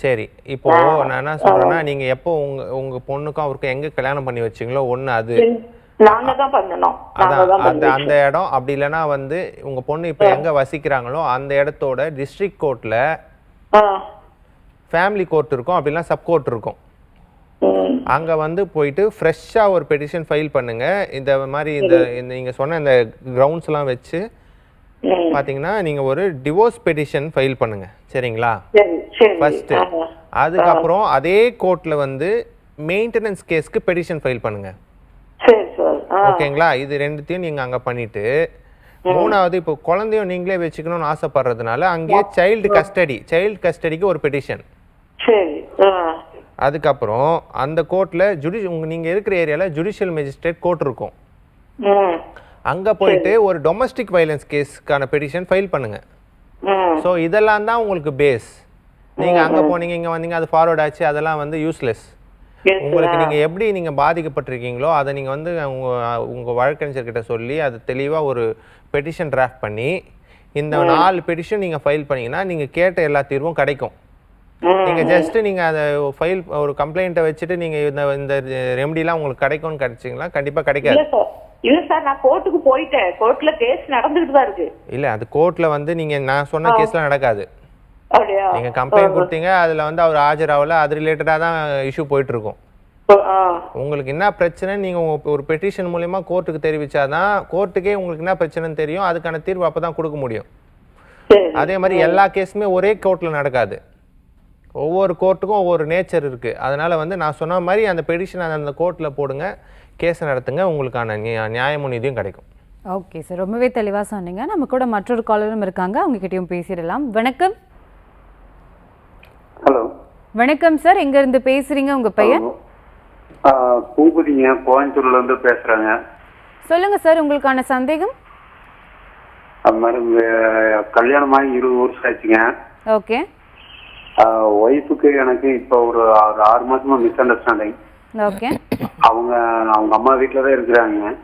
சரி, இப்போ நான் என்ன சொல்றேன்னா, நீங்க எப்போ உங்க பொண்ணுக்கும் அவருக்கும் எங்க கல்யாணம் பண்ணி வச்சீங்களோ ஒண்ணு அது நாங்க தான் பண்ணணும். அந்த இடம். அப்படி இல்லைன்னா உங்க பொண்ணு இப்ப எங்க வசிக்கிறாங்களோ அந்த இடத்தோட டிஸ்ட்ரிக்ட் கோர்ட்ல ஃபேமிலி கோர்ட் இருக்கும், அப்படின்னா சப் கோர்ட் இருக்கும். அங்க போயிட்டு ஃப்ரெஷ்ஷா ஒரு பெட்டிஷன் ஃபைல் பண்ணுங்க. இந்த மாதிரி நீங்க சொன்ன இந்த கிரவுண்ட்ஸ் எல்லாம் வச்சு பாத்தீங்கன்னா நீங்க ஒரு டிவோர்ஸ் பெட்டிஷன் ஃபைல் பண்ணுங்க. சரிங்களா? ஃபர்ஸ்ட். அதுக்கப்புறம் அதே கோர்ட்ல மெயின்டெனன்ஸ் கேஸ்க்கு பெட்டிஷன் ஃபைல் பண்ணுங்க. ஓகேங்களா? இது ரெண்டுத்தையும் நீங்க அங்க பண்ணிட்டு, மூணாவது இப்போ குழந்தையும் நீங்களே வச்சுக்கணும்னு ஆசைப்படுறதுனால அங்கேயே சைல்டு கஸ்டடிக்கு ஒரு பெட்டிஷன். அதுக்கப்புறம் அந்த கோர்ட்ல நீங்க இருக்கிற ஏரியால ஜுடிஷியல் மேஜிஸ்ட்ரேட் கோர்ட் இருக்கும். அங்க போயிட்டு ஒரு டொமஸ்டிக் வயலன்ஸ் கேஸ்க்கான பெட்டிஷன் ஃபைல் பண்ணுங்க. ஸோ இதெல்லாம் தான் உங்களுக்கு பேஸ். நீங்க அங்க போனீங்க, இங்க வந்தீங்க, அது ஃபார்வர்ட் ஆச்சு, அதெல்லாம் யூஸ்லெஸ். உங்களுக்கு நீங்க எப்படி நீங்க பாதிக்கப்பட்டிருக்கீங்களோ அதை நீங்க உங்க வழக்கறிஞர்கிட்ட சொல்லி அது தெளிவா ஒரு பெட்டிஷன் டிராஃப்ட் பண்ணி இந்த 4 பெட்டிஷன் நீங்க ஃபைல் பண்ணீங்கன்னா நீங்க கேட்ட எல்லா தீர்வும் கிடைக்கும். நீங்க ஜஸ்ட் நீங்க அதை ஃபைல் ஒரு கம்ப்ளைண்ட்டை வச்சுட்டு நீங்க இந்த ரெமெடிலாம் உங்களுக்கு கிடைக்கும்னு கிடைச்சிங்களா? கண்டிப்பா கிடைக்காது. இல்ல சார், நான் கோர்ட்டுக்கு போயிட்டேன். கோர்ட்ல கேஸ் நடந்துட்டு தான் இருக்கு. இல்ல, அது கோர்ட்ல நீங்க நான் சொன்ன கேஸ்லாம் நடக்காது. நீங்க கம்ப்ளைண்ட் கொடுத்தீங்க, அதுல அவர் ஆஜராகல, அது ரிலேட்டடா தான் இஷ்யூ போயிட்டு இருக்கும். உங்களுக்கு என்ன பிரச்சனை நீங்க ஒரு பெட்டிஷன் மூலமா கோர்ட்டுக்கு தெரிவிச்சாதான் கோர்ட்டுக்கே உங்களுக்கு என்ன பிரச்சனைன்னு தெரியும். அதுக்கான தீர்வு அப்பதான் கொடுக்க முடியும். அதே மாதிரி எல்லா கேஸுமே ஒரே கோர்ட்ல நடக்காது. ஒவ்வொரு கோர்ட்டுக்கும் ஒவ்வொரு நேச்சர் இருக்கு. அதனால நான் சொன்ன மாதிரி அந்த பெட்டிஷன் அந்த கோர்ட்ல போடுங்க, கேஸ் நடத்துங்க, உங்களுக்கான நியாயமும் நீதியும் கிடைக்கும். ஓகே சார், ரொம்பவே தெளிவாக சொன்னீங்க. நம்ம கூட மற்றொரு காலரும் இருக்காங்க, அவங்க கிட்டயும் பேசிடலாம். வணக்கம். ஹலோ. வணக்கம் சார், எங்க இருந்து பேசுறீங்க? உங்க பெயர்? பூபதிங்க, கோயம்புத்தூர்ல இருந்து பேசுறேங்க. சொல்லுங்க சார், உங்களுக்கான சந்தேகம். மேடம், கல்யாணமாகி 20 வருஷம் ஆச்சுங்க. ஓகே. ஒய்ஃபுக்கு எனக்கு இப்போ ஒரு 6 மாசமா மிஸ் அண்டர்ஸ்டாண்டிங். ஓகே. அவங்க அம்மா வீட்டில தான் இருக்கிறாங்க.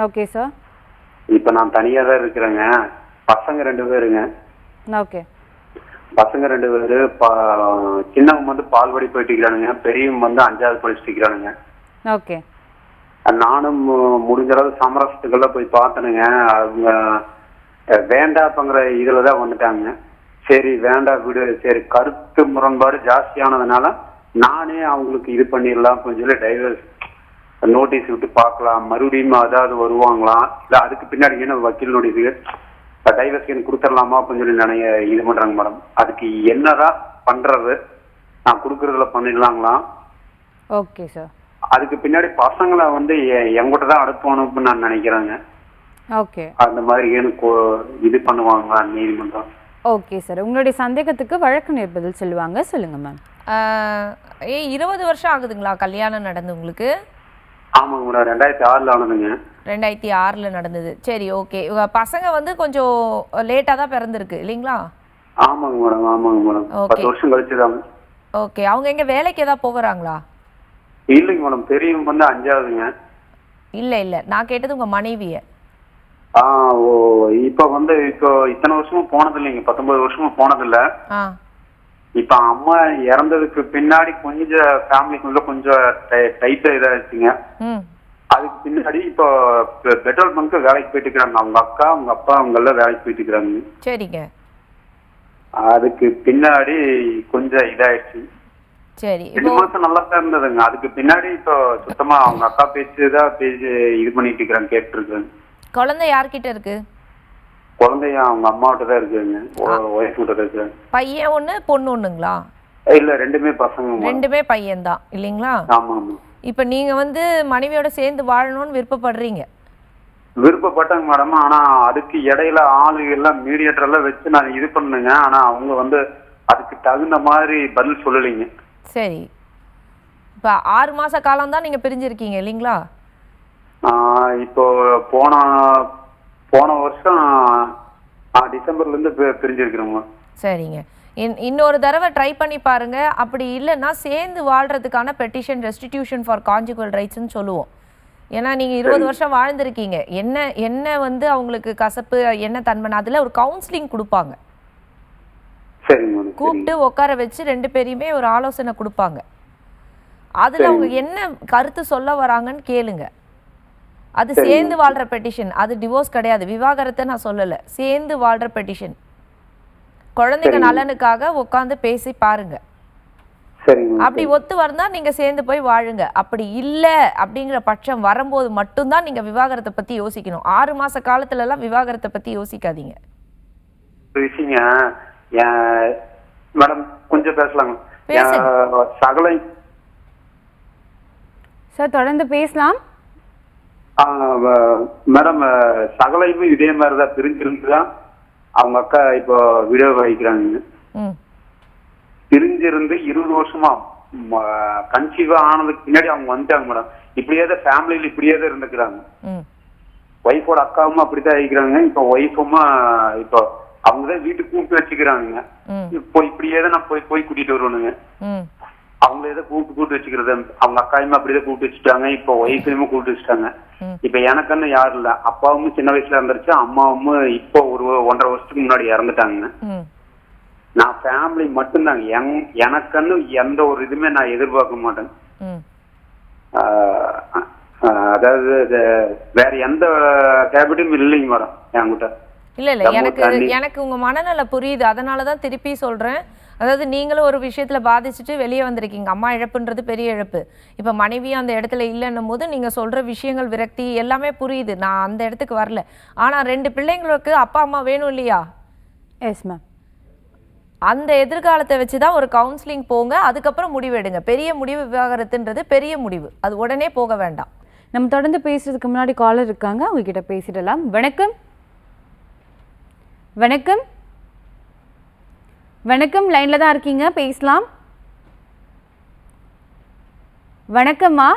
Okay sir. இப்போ நான் தனியா தான் இருக்கிறேங்க. பசங்க 2 பேருங்க. ஓகே. பசங்க 2 பேரு. சின்னவங்க வந்து பால்வாடி போயிட்டு இருக்கிறானுங்க, பெரியவங்க வந்து 5வது படிச்சுட்டு இருக்கிறானுங்க. ஓகே. நானும் முடிஞ்ச அளவு சமரசத்துக்கெல்லாம் போய் பார்த்தனுங்க. அவங்க வேண்டாப்பங்கிற இதுலதான் வந்துட்டாங்க. சரி வேண்டாம் விடு, சரி கருத்து முரண்பாடு ஜாஸ்தியானதுனால நானே அவங்களுக்கு இது பண்ணிடலாம் அப்படின்னு சொல்லி டைவர்ஸ் நோட்டீஸ் விட்டு பார்க்கலாம், மறுபடியும் அதாவது வருவாங்களாம், இல்லை அதுக்கு பின்னாடி என்ன வக்கீல் நோட்டீஸு டைவர்ஸ் எனக்கு கொடுத்துடலாமா அப்படின்னு சொல்லி நினைய இது பண்றாங்க மேடம். அதுக்கு என்னதான் பண்றது? நான் கொடுக்கறதுல பண்ணிடலாங்களா? Okay sir. அதுக்கு பின்னாடி பசங்களை வந்து எங்கிட்ட தான் அனுப்பணும்னு நான் நினைக்கிறேங்க. ஓகே. அந்த மாதிரி எனக்கு இது பண்ணுவாங்களா நீதிமன்றம்? ஓகே சார், உங்களுடைய சந்தேகத்துக்கு வழக்கு பதில் சொல்லுவாங்க. சொல்லுங்க மேம். 20 வருஷம் ஆகுதுங்களா கல்யாணம் நடந்து உங்களுக்கு? ஆமாங்க மேடம், 2006 ஆனதுங்க. 2006 நடந்தது. சரி, ஓகே. இவங்க பசங்க வந்து கொஞ்சம் லேட்டாக தான் பிறந்திருக்கு இல்லைங்களா? ஆமாங்க மேடம், ஆமாங்க மேடம். 10 வருஷம் கழிச்சுதாங்க. ஓகே. அவங்க எங்க வேலைக்கு ஏதாவது போகிறாங்களா? இல்லைங்க மேடம், பெரியவங்க வந்து 5வதுங்க. இல்ல நான் கேட்டது உங்க மனைவிய. இப்ப வந்து இப்போ இத்தனை வருஷமும் போனது இல்லைங்க, 19 வருஷமும் போனது இல்ல. இப்ப அம்மா இறந்ததுக்கு பின்னாடி கொஞ்சம் ஃபேமிலிக்குள்ள கொஞ்சம் டைட்டா இதாச்சுங்க. அதுக்கு பின்னாடி இப்போ பெட்ரோல் பங்க் வேலைக்கு போயிட்டு இருக்காங்க. அவங்க அக்கா, அவங்க அப்பா, அவங்க எல்லாம் வேலைக்கு போயிட்டு இருக்காங்க. சரிங்க. அதுக்கு பின்னாடி கொஞ்சம் இதாயிடுச்சு. சரி. 2 மாசம் நல்லா தான் இருந்ததுங்க. அதுக்கு பின்னாடி இப்போ சுத்தமா அவங்க அக்கா பேச்சுதான் பேசி இது பண்ணிட்டு இருக்கிறாங்க, கேட்டு இருக்காங்க. குழந்தை யார்கிட்ட இருக்கு? குழந்தைய அவங்க அம்மாவிட்ட தான் இருக்குங்க, ஒய்ஃப் கிட்ட தான் இருக்கு. பையன் ஒண்ணு பொண்ணு ஒண்ணுங்களா? இல்ல, 2மே பசங்க. 2மே பையன் தான் இல்லைங்களா? ஆமா ஆமா. இப்ப நீங்க வந்து மனைவியோட சேர்ந்து வாழணும்னு விருப்பப்படுறீங்க? விருப்பப்பட்டாங்க மேடம். ஆனா அதுக்கு இடையில ஆளு எல்லாம் மீடியேட்டர் எல்லாம் வச்சு நான் இது பண்ணுங்க. ஆனா அவங்க வந்து அதுக்கு தகுந்த மாதிரி பதில் சொல்லலைங்க. சரி. இப்ப 6 மாச காலம் தான் நீங்க பிரிஞ்சிருக்கீங்க இல்லைங்களா? இப்போ போன வருஷம் டிசம்பர்ல இருந்து பிரிஞ்சிருக்கிறோங்க. சரிங்க. இன்னொரு தடவை ட்ரை பண்ணி பாருங்க. அப்படி இல்லைன்னா சேர்ந்து வாழ்றதுக்கான பெட்டிஷன் ரெஸ்டிடியூஷன் ஃபார் கான்ஜுகல் ரைட்ஸ்ன்னு சொல்லுவோம். ஏன்னா நீங்க 20 வருஷம் வாழ்ந்திருக்கீங்க. என்ன வந்து அவங்களுக்கு கசப்பு, என்ன தன்மை, அதுல ஒரு கவுன்சிலிங் கொடுப்பாங்க. கூப்பிட்டு உட்கார வச்சு 2 பேரையுமே ஒரு ஆலோசனை கொடுப்பாங்க. அதுல அவங்க என்ன கருத்து சொல்ல வராங்கன்னு கேளுங்க. அது சேர்ந்து வாழ்ற பெட்டிஷன், அது டிவோர்ஸ் கிடையாது, விவாகரத்தை நான் சொல்லல. சேர்ந்து வாழ்ற பெட்டிஷன், குழந்தைங்க நலனுக்காக உட்காந்து பேசி பாருங்க. அப்படி ஒத்து வந்தா நீங்க சேர்ந்து போய் வாழுங்க. அப்படி இல்ல அப்படிங்கிற பட்சம் வரும்போது மட்டும்தான் நீங்க விவாகரத்தை பத்தி யோசிக்கணும். 6 மாச காலத்துல எல்லாம் விவாகரத்தை பத்தி யோசிக்காதீங்க. மேடம் கொஞ்சம் பேசலாங்க சகலை சார்? தொடர்ந்து பேசலாம் மேடம். சகலையும் இதே மாதிரிதான் பிரிஞ்சிருந்துதான் அவங்க அக்கா இப்போ வீடியோ வைக்கிறாங்க. பிரிஞ்சிருந்து 20 வருஷமா கன்சீவா ஆனதுக்கு பின்னாடி அவங்க வந்துட்டாங்க மேடம். இப்படியேதான் ஃபேமிலியில இப்படியேதான் இருந்துக்கிறாங்க. ஒய்ஃபோட அக்காவும் அப்படித்தான் ஆகிக்கிறாங்க. இப்போ ஒய்ஃபும் இப்போ அவங்கதான் வீட்டுக்கு கூப்பிட்டு வச்சுக்கிறாங்க. இப்போ இப்படியேதான் நான் போய் கூட்டிட்டு வருவானுங்க. அவங்கள ஏதோ கூப்பிட்டு வச்சுக்கிறது. அவங்க அக்காயுமே அப்படிதான் கூப்பிட்டு வச்சுட்டாங்க. இப்போ ஒய்ஃபையுமே கூப்பிட்டு வச்சுட்டாங்க. இப்ப எனக்குன்னு யாரும் இல்ல. அப்பாவும் சின்ன வயசுல இருந்துருச்சு, அம்மாவும் இப்போ ஒரு 1.5 வருஷத்துக்கு முன்னாடி இறந்துட்டாங்க. நான் ஃபேமிலி மட்டும்தாங்க. எனக்குன்னு எந்த ஒரு இதுமே நான் எதிர்பார்க்க மாட்டேன். அதாவது வேற எந்த ஹேபிட்டும் இல்லைங்க மேடம் என்கிட்ட. இல்ல எனக்கு உங்க மனநல புரியுது. அதனாலதான் திருப்பி சொல்றேன். அதாவது நீங்களும் ஒரு விஷயத்துல பாதிச்சுட்டு வெளியே வந்திருக்கீங்க. அம்மா இழப்புன்றது பெரிய இழப்பு. இப்ப மனைவியும் அந்த இடத்துல இல்லைன்னும் போது நீங்க சொல்ற விஷயங்கள், விரக்தி எல்லாமே புரியுது. நான் அந்த இடத்துக்கு வரல. ஆனா 2 பிள்ளைங்களுக்கு அப்பா அம்மா வேணும் இல்லையா? Yes ma'am. அந்த எதிர்காலத்தை வச்சுதான் ஒரு கவுன்சிலிங் போங்க. அதுக்கப்புறம் முடிவு எடுங்க. பெரிய முடிவு விவாகரத்துன்றது பெரிய முடிவு, அது உடனே போக வேண்டாம். நம்ம தொடர்ந்து பேசுறதுக்கு முன்னாடி காலர் இருக்காங்க, அவங்க கிட்ட பேசிடலாம். வணக்கம். வணக்கம். வணக்கம், லைன்ல தான் இருக்கீங்க, பேசலாம். வணக்கம்மா.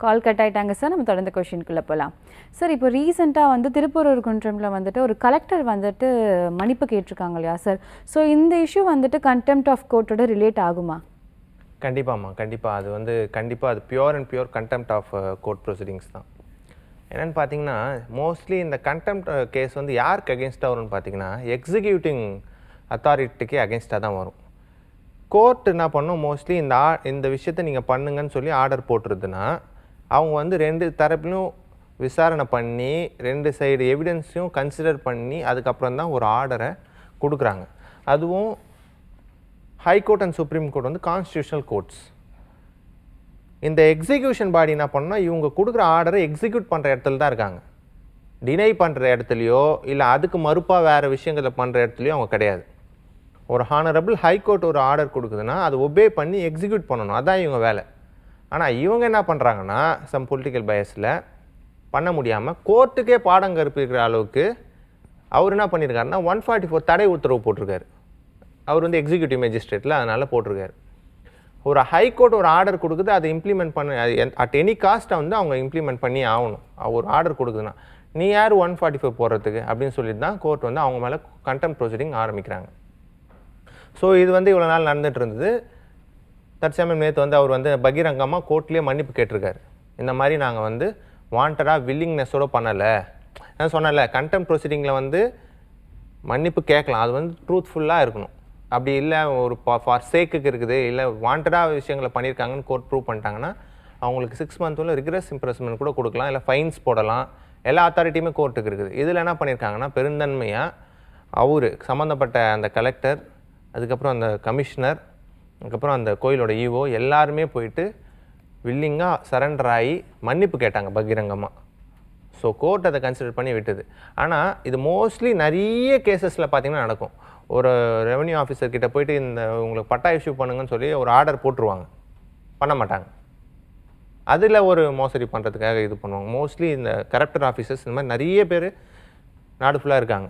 கால் கட் ஆயிட்டாங்க சார். நம்ம தொடர்ந்து கொஸ்டின்குள்ளே போகலாம் சார். இப்போ ரீசெண்டாக வந்து திருப்பூரூர் குன்றமில் வந்துட்டு ஒரு கலெக்டர் வந்துட்டு மன்னிப்பு கேட்டிருக்காங்க இல்லையா சார்? ஸோ இந்த இஷ்யூ வந்துட்டு கண்டெம்ட் ஆஃப் கோர்ட்டோட ரிலேட் ஆகுமா? கண்டிப்பாம்மா, கண்டிப்பாக. அது வந்து கண்டிப்பாக அது pure and pure contempt of court proceedings தான். என்னென்னு பார்த்தீங்கன்னா, மோஸ்ட்லி இந்த கண்டெம்ட் கேஸ் வந்து யாருக்கு அகேன்ஸ்டாக வரும்னு பார்த்தீங்கன்னா, எக்ஸிக்யூட்டிங் அத்தாரிட்டிக்கு அகேன்ஸ்டாக தான் வரும். கோர்ட் என்ன பண்ணும், மோஸ்ட்லி இந்த விஷயத்தை நீங்கள் பண்ணுங்கன்னு சொல்லி ஆர்டர் போட்டுருதுன்னா, அவங்க வந்து 2 தரப்பிலும் விசாரணை பண்ணி 2 சைடு எவிடன்ஸையும் கன்சிடர் பண்ணி அதுக்கப்புறம் தான் ஒரு ஆர்டரை கொடுக்குறாங்க. அதுவும் ஹைகோர்ட் அண்ட் சுப்ரீம் கோர்ட் வந்து கான்ஸ்டியூஷனல் கோர்ட்ஸ். இந்த எக்ஸிக்யூஷன் பாடி என்ன பண்ணால், இவங்க கொடுக்குற ஆர்டரை எக்ஸிக்யூட் பண்ணுற இடத்துல தான் இருக்காங்க. டினை பண்ணுற இடத்துலையோ இல்லை அதுக்கு மறுப்பாக வேறு விஷயங்களை பண்ணுற இடத்துலையோ அவங்க கிடையாது. ஒரு ஹானரபிள் ஹைகோர்ட் ஒரு ஆர்டர் கொடுக்குதுன்னா அது ஒபே பண்ணி எக்ஸிக்யூட் பண்ணணும், அதான் இவங்க வேலை. ஆனால் இவங்க என்ன பண்ணுறாங்கன்னா, சம் பொலிட்டிக்கல் பயஸில் பண்ண முடியாமல் கோர்ட்டுக்கே பாடம் கற்பிக்கிற அளவுக்கு அவர் என்ன பண்ணியிருக்காருன்னா 144 தடை உத்தரவு போட்டிருக்காரு. அவர் வந்து எக்ஸிக்யூட்டிவ் மேஜிஸ்ட்ரேட்டில் அதனால் போட்டிருக்காரு. ஒரு ஹைகோர்ட் ஒரு ஆர்டர் கொடுக்குது, அதை இம்ப்ளிமெண்ட் பண்ண அட் எனி காஸ்ட்டை வந்து அவங்க இம்ப்ளிமெண்ட் பண்ணி ஆகணும். ஒரு ஆர்டர் கொடுக்குதுன்னா நீ யார் 145 போடுறதுக்கு அப்படின்னு சொல்லிட்டு தான் கோர்ட் வந்து அவங்க மேலே கண்டெம்ட் ப்ரொசீடிங் ஆரம்பிக்கிறாங்க. ஸோ இது வந்து இவ்வளோ நாள் நடந்துகிட்டு இருந்தது. தற்சமயம் நேற்று வந்து அவர் வந்து பகிரங்கமாக கோர்ட்லேயே மன்னிப்பு கேட்டிருக்காரு. இந்த மாதிரி நாங்கள் வந்து வாண்டடாக வில்லிங்னஸோடு பண்ணலை. நான் சொன்னல, கண்டெம்ட் ப்ரொசீடிங்கில் வந்து மன்னிப்பு கேட்கலாம், அது வந்து ட்ரூத்ஃபுல்லாக இருக்கணும். அப்படி இல்லை ஒரு ஃபார் சேக்குக்கு இருக்குது, இல்லை வாண்டடாக விஷயங்களை பண்ணியிருக்காங்கன்னு கோர்ட் ப்ரூவ் பண்ணிட்டாங்கன்னா அவங்களுக்கு 6 month உள்ள ரிக்ரெஸ் இம்ப்ரெஸ்மெண்ட் கூட கொடுக்கலாம், இல்லை ஃபைன்ஸ் போடலாம். எல்லா அத்தாரிட்டியுமே கோர்ட்டுக்கு இருக்குது. இதில் என்ன பண்ணியிருக்காங்கன்னா, பெருந்தன்மையாக அவர் சம்மந்தப்பட்ட அந்த கலெக்டர், அதுக்கப்புறம் அந்த கமிஷனர், அதுக்கப்புறம் அந்த கோயிலோட ஈவோ எல்லாருமே போயிட்டு வில்லிங்காக சரண்டர் ஆகி மன்னிப்பு கேட்டாங்க பகிரங்கமாக. ஸோ கோர்ட் அதை கன்சிடர் பண்ணி விட்டுது. ஆனால் இது மோஸ்ட்லி நிறைய கேசஸில் பார்த்திங்கன்னா நடக்கும். ஒரு ரெவன்யூ ஆஃபீஸர் கிட்ட போயிட்டு இந்த உங்களுக்கு பட்டா இஷ்யூ பண்ணுங்கன்னு சொல்லி ஒரு ஆர்டர் போட்டுருவாங்க, பண்ண மாட்டாங்க. அதில் ஒரு மோசடி பண்ணுறதுக்காக இது பண்ணுவாங்க. மோஸ்ட்லி இந்த கரப்டட் ஆஃபீஸர்ஸ் இந்த மாதிரி நிறைய பேர் நாடு ஃபுல்லாக இருக்காங்க.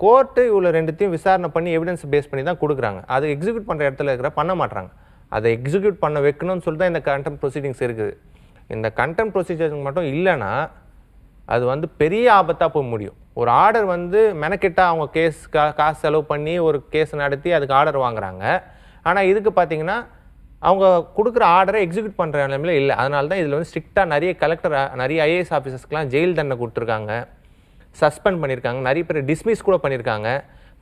கோர்ட்டு இவ்வளோ 2த்தையும் விசாரணை பண்ணி எவிடன்ஸ் பேஸ் பண்ணி தான் கொடுக்குறாங்க. அது எக்ஸிக்யூட் பண்ணுற இடத்துல இருக்கிற பண்ண மாட்டாங்க. அதை எக்ஸிக்யூட் பண்ண வைக்கணும்னு சொல்லிட்டு தான் இந்த கண்டெம்ட் ப்ரொசீடிங்ஸ் இருக்குது. இந்த கண்டெம்ட் ப்ரொசீஜர்ஸ் மட்டும் இல்லைன்னா அது வந்து பெரிய ஆபத்தாக போய் முடியும். ஒரு ஆர்டர் வந்து மெனக்கெட்டால் அவங்க காசு செலவு பண்ணி ஒரு கேஸ் நடத்தி அதுக்கு ஆர்டர் வாங்குறாங்க. ஆனால் இதுக்கு பார்த்தீங்கன்னா அவங்க கொடுக்குற ஆர்டரை எக்ஸிக்யூட் பண்ணுற நிலைமையில் இல்லை. அதனால தான் இதில் வந்து ஸ்ட்ரிக்டாக நிறைய கலெக்டர், நிறைய ஐஏஎஸ் ஆஃபீஸர்ஸ்க்கெலாம் ஜெயில் தண்டனை கொடுத்துருக்காங்க, சஸ்பெண்ட் பண்ணியிருக்காங்க, நிறைய பேர் டிஸ்மிஸ் கூட பண்ணியிருக்காங்க,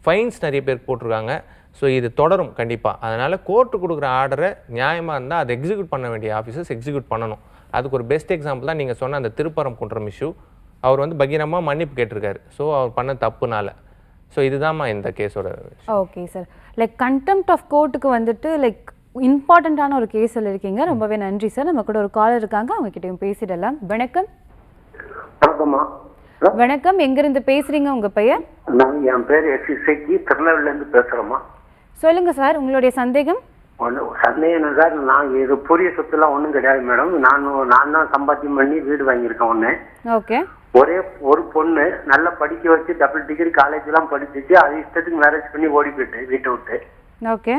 ஃபைன்ஸ் நிறைய பேர் போட்டிருக்காங்க. ஸோ இது தொடரும் கண்டிப்பாக. அதனால் கோர்ட்டு கொடுக்குற ஆர்டரை நியாயமாக இருந்தால் அதை எக்ஸிக்யூட் பண்ண வேண்டிய ஆஃபீஸர்ஸ் எக்ஸிக்யூட் பண்ணணும். அதுக்கு ஒரு பெஸ்ட் எக்ஸாம்பிள் தான் நீங்கள் சொன்ன அந்த திருப்பரங்குன்றம் இஷ்யூ. அவர் வந்து பகிரமாக மன்னிப்பு கேட்டிருக்காரு. ஸோ அவர் பண்ண தப்புனால. ஸோ இதுதான்மா இந்த கேஸோட. Okay sir, like contempt of கோர்ட்டுக்கு வந்துட்டு லைக் இம்பார்ட்டண்ட்டான ஒரு கேஸில் இருக்கீங்க. ரொம்பவே நன்றி சார். நம்ம கூட ஒரு காலர் இருக்காங்க, அவங்க கிட்டயும் பேசிடலாம். வணக்கம். வணக்கம்மா. வணக்கம், எங்கிருந்து பேசுறீங்க, உங்க பெயர்? என் பேர் எஸ்இசைக்கு, திருநெல்வேலியிலேருந்து பேசுகிறேம்மா. சொல்லுங்க சார், உங்களுடைய சந்தேகம். சந்தேகம் சார், நான் இது புரிய சொத்துலாம் ஒன்றும் கிடையாது மேடம். நான் தான் சம்பாத்தியம் பண்ணி வீடு வாங்கியிருக்கேன் ஒன்று. ஓகே. ஒரே ஒரு பொண்ணு நல்லா படிக்க வச்சு டபுள் டிகிரி காலேஜ்லாம் படிச்சிச்சு. அது இஷ்டத்துக்கு மேரேஜ் பண்ணி ஓடி போயிட்டு வீட்டை விட்டு. ஓகே.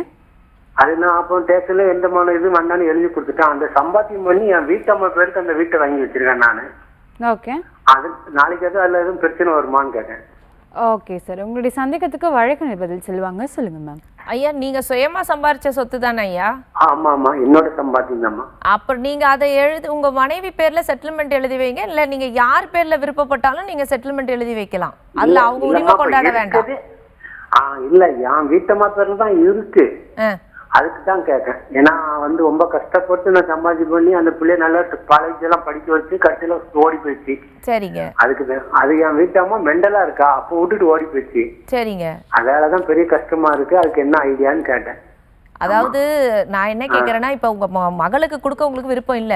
அது நான் அப்போ தேசத்துல எந்த மான இது வந்தாலும் எழுதி கொடுத்துட்டேன். அந்த சம்பாத்தியம் பண்ணி என் வீட்டம்மா பேருக்கு அந்த வீட்டை வாங்கி வச்சிருக்கேன் நான். ஓகே. அது நாளைக்கு அதில் எதுவும் பிரச்சனை வருமானு கேட்டேன். ஓகே சார், உங்களுடைய சந்தேகத்துக்கு வழக்கறிஞர் பதில் சொல்லுவாங்க. சொல்லுங்க மேம். ஐயா, நீங்க சுயமா சம்பாரிச்ச சொத்து தானே ஐயா? ஆமா ஆமா, என்னோட சம்பாத்தியம் தான்மா. அப்புறம் நீங்க அதை உங்க மனைவி பேர்ல செட்டில்மெண்ட் எழுதி வைங்க, இல்ல நீங்க யார் பேர்ல விருப்பப்பட்டாலும் நீங்க செட்டில்மெண்ட் எழுதி வைக்கலாம். அதுல அவங்க உரிமை கொண்டாட வேண்டாம். இல்ல, என் வீட்டம்மா பேர்ல தான் இருக்கு. அதுக்கு தான் கேட்கேன். ஏன்னா வந்து ரொம்ப கஷ்டப்பட்டு நான் சம்பாதி பண்ணி அந்த பிள்ளைய நல்லா காலேஜ் எல்லாம் படிக்க வச்சு கடைசியில ஓடி போயிடுச்சு. சரிங்க. அதுக்கு அது என் வீட்டம்மா மெண்டலா இருக்கா, அப்போ விட்டுட்டு ஓடி போயிடுச்சு. சரிங்க. அதனாலதான் பெரிய கஷ்டமா இருக்கு. அதுக்கு என்ன ஐடியான்னு கேட்டேன். அதாவது நான் என்ன கேக்குறேன்னா, இப்ப உங்க மகளுக்கு கொடுக்க உங்களுக்கு விருப்பம் இல்ல?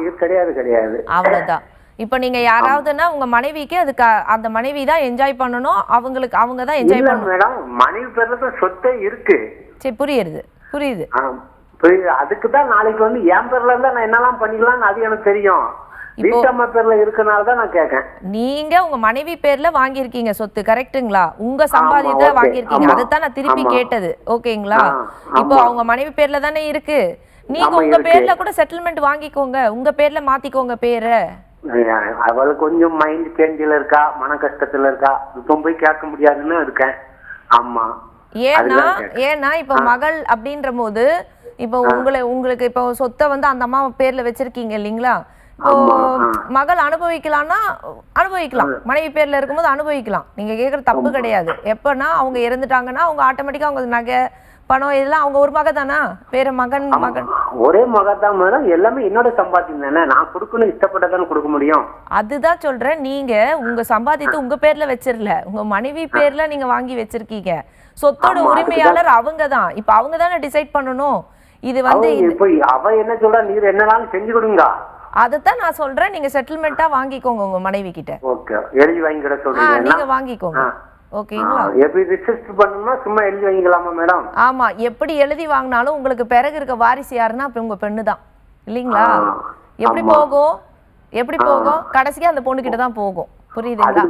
இது கிடையாது கிடையாது, அவ்வளவுதான். இப்ப நீங்க யாராவதுன்னா உங்க மனைவிக்கு அதுக்கு அந்த மனைவி தான் என்ஜாய் பண்ணணும், அவங்க தான் என்ஜாய் பண்ணணும். மேடம், மனைவி பேர்ல தான் சொத்தே இருக்கு. சரி, புரியுது. அதுக்கு தான் நாளைக்கு வந்து என் பேர்ல இருந்தா நான் என்னெல்லாம் பண்ணிக்கலாம்னு அது எனக்கு தெரியும். வீட்டம்மா பேர்ல இருக்கனால தான் நான் கேட்கேன். நீங்க உங்க மனைவி பேர்ல வாங்கியிருக்கீங்க சொத்து, கரெக்ட்டுங்களா? உங்க சம்பாதியத்தை வாங்கியிருக்கீங்க, அதுதான் நான் திருப்பி கேட்டது. ஓகேங்களா? இப்போ அவங்க மனைவி பேர்ல தானே இருக்கு. நீங்க உங்க பேர்ல கூட செட்டில்மெண்ட் வாங்கிக்கோங்க, உங்க பேர்ல மாத்திக்கோங்க பேரை. அவளுக்கு கொஞ்சம் மைண்ட் சேஞ்சில இருக்கா, மன கஷ்டத்துல இருக்கா, இப்போ போய் கேட்க முடியாதுன்னு இருக்கேன். ஆமா. ஏன்னா இப்ப மகள் அப்படின்ற போது இப்போ உங்களுக்கு இப்போ சொத்தை வந்து அந்த அம்மா பேர்ல வச்சிருக்கீங்க இல்லைங்களா? இப்போ மகள் அனுபவிக்கலாம்னா அனுபவிக்கலாம், மனைவி பேர்ல இருக்கும்போது அனுபவிக்கலாம். நீங்க கேக்குற தப்பு கிடையாது. எப்பன்னா அவங்க இறந்துட்டாங்கன்னா அவங்க ஆட்டோமேட்டிக்கா அவங்க நகை பணம் இதெல்லாம் அவங்க ஒரு மக தானா, வேற மகன் ஒரே மகதான் மேடம். எல்லாமே என்னோட சம்பாத்தியம் தானே, நான் கொடுக்கணும் இஷ்டப்பட்டதானே கொடுக்க முடியும். அதுதான் சொல்றேன். நீங்க உங்க சம்பாதித்து உங்க பேர்ல வச்சிரல, உங்க மனைவி பேர்ல நீங்க வாங்கி வச்சிருக்கீங்க. சொத்தோட உரிமையாளர் அவங்க தான். இப்ப அவங்க தானே டிசைட் பண்ணணும். இது வந்து அவ என்ன சொல்றா, நீர் என்னனாலும் செஞ்சு கொடுங்க. அதத்தான் நான் சொல்றேன். நீங்க செட்டில்மெண்டா வாங்கிக்கோங்க உங்க மனைவி கிட்ட. ஓகே, எழுதி வாங்கிட சொல்றீங்க. நீங்க வாங்கிக்கோங்க. ஓகேங்களா? எப்படி ரிஜிஸ்டர் பண்ணனுமா, சும்மா எழுதி வாங்கிக்கலாமா மேடம்? ஆமா, எப்படி எழுதி வாங்கினாலும் உங்களுக்கு பிறகு இருக்க வாரிசு யாருன்னா அப்ப உங்க பெண்ணு தான் இல்லீங்களா? எப்படி போகும் கடைசியா அந்த பொண்ணு கிட்ட தான் போகும். புரியுதுங்களா?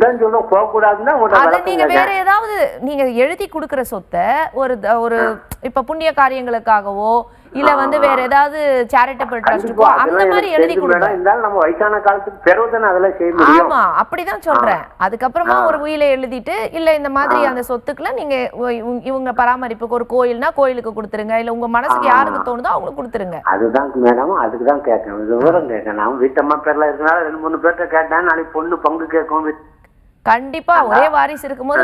அத நீங்க வேற ஏதாவது நீங்க எழுதி கொடுக்கிற சொத்தை ஒரு இப்ப புண்ணிய காரியங்களுக்காகவோ இல்ல வந்து வேற ஏதாவது சேரிட்டபிள் ட்ரஸ்டுக்கோ அந்த மாதிரி எழுதி கொடுங்க. நம்ம வயசான காலத்துக்கு பெறவதானே அதெல்லாம் செய்ய முடியும். ஆமா, அப்படிதான் சொல்றேன். அதுக்கப்புறமா ஒரு உயிலை எழுதிட்டு இல்ல இந்த மாதிரி அந்த சொத்துக்களை நீங்க இவங்க பராமரிப்புக்கு ஒரு கோயில்னா கோயிலுக்கு கொடுத்துருங்க, இல்ல உங்க மனசுக்கு யாருக்கு தோணுதோ அவங்களுக்கு கொடுத்துருங்க. அதுதான் மேடம், அதுக்கு தான் கேட்கேன், விவரம் கேட்கேன். நான் வீட்டம்மா பேர்ல இருக்கனால 2-3 பேர்ட்ட கேட்டேன். நாளைக்கு பொண்ணு பங்கு கேட்கும். கண்டிப்பா ஒரே வாரிசு இருக்கும்போது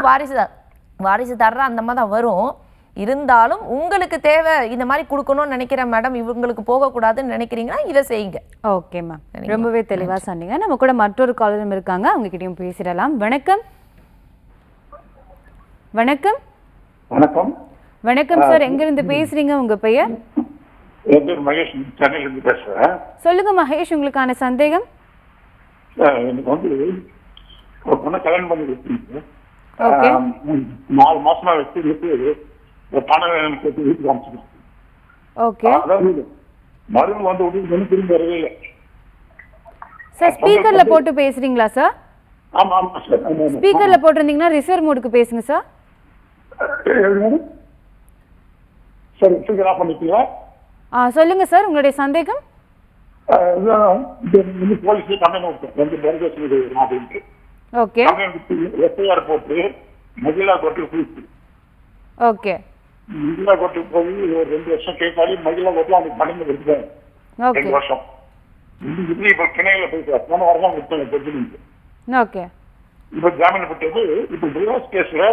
வாரிசு தர்ற அந்த மாதிரி தான் வரும். இருந்தாலும் உங்களுக்கு தேவை இந்த மாதிரி கொடுக்கணும்னு நினைக்கிறேன் மேடம், இவங்களுக்கு போகக்கூடாதுன்னு நினைக்கிறீங்கன்னா இதை செய்யுங்க. ஓகே மேம், ரொம்பவே தெளிவாக சொன்னீங்க. நம்ம கூட மற்றொரு காலரும் இருக்காங்க, அவங்க கிட்டயும் பேசிடலாம். வணக்கம். வணக்கம். வணக்கம். வணக்கம் சார், எங்க இருந்து பேசுறீங்க? உங்க பெயர்? என் பேர் மகேஷ், சென்னையில இருந்து பேசுறேன். சொல்லுங்க மகேஷ், உங்களுக்கான சந்தேகம். எனக்கு வந்து ஒரு பொண்ணை கல்யாணம் பண்ணி கொடுத்தீங்க. ஓகே. 4 மாசமா வச்சு பணம் வீட்டுக்கு அனுப்பிச்சிருக்கேன். ஓகே. அதாவது மருந்து வந்து விட்டு திரும்பி வரவே இல்லை சார். ஸ்பீக்கர்ல போட்டு பேசுறீங்களா சார்? ஆமா ஆமா சார். ஸ்பீக்கர்ல போட்டிருந்தீங்கன்னா ரிசர்வ் மோடுக்கு பேசுங்க சார். சரி, ஸ்பீக்கர் ஆஃப் பண்ணிட்டீங்களா? சொல்லுங்க சார், உங்களுடைய சந்தேகம். போலீஸ் கம்ப்ளைண்ட் கொடுத்தேன் அப்படின்ட்டு. ஓகே. எஃப்ஐஆர் போட்டு மகிழா கோர்ட்டுக்கு போயிடுச்சு. ஓகே. மகிழா கோர்ட்டுக்கு போய் ஒரு 2 வருஷம் கேட்டாலே மகிழா கோர்ட்ல அவங்க பணம் கொடுத்துட்டாங்க. 2 வருஷம். இப்ப பிணையில போயிட்டு போன வருஷம் கொடுத்தாங்க. ஓகே. இப்ப ஜாமீன் போட்டது. இப்ப டிவோர்ஸ் கேஸ்ல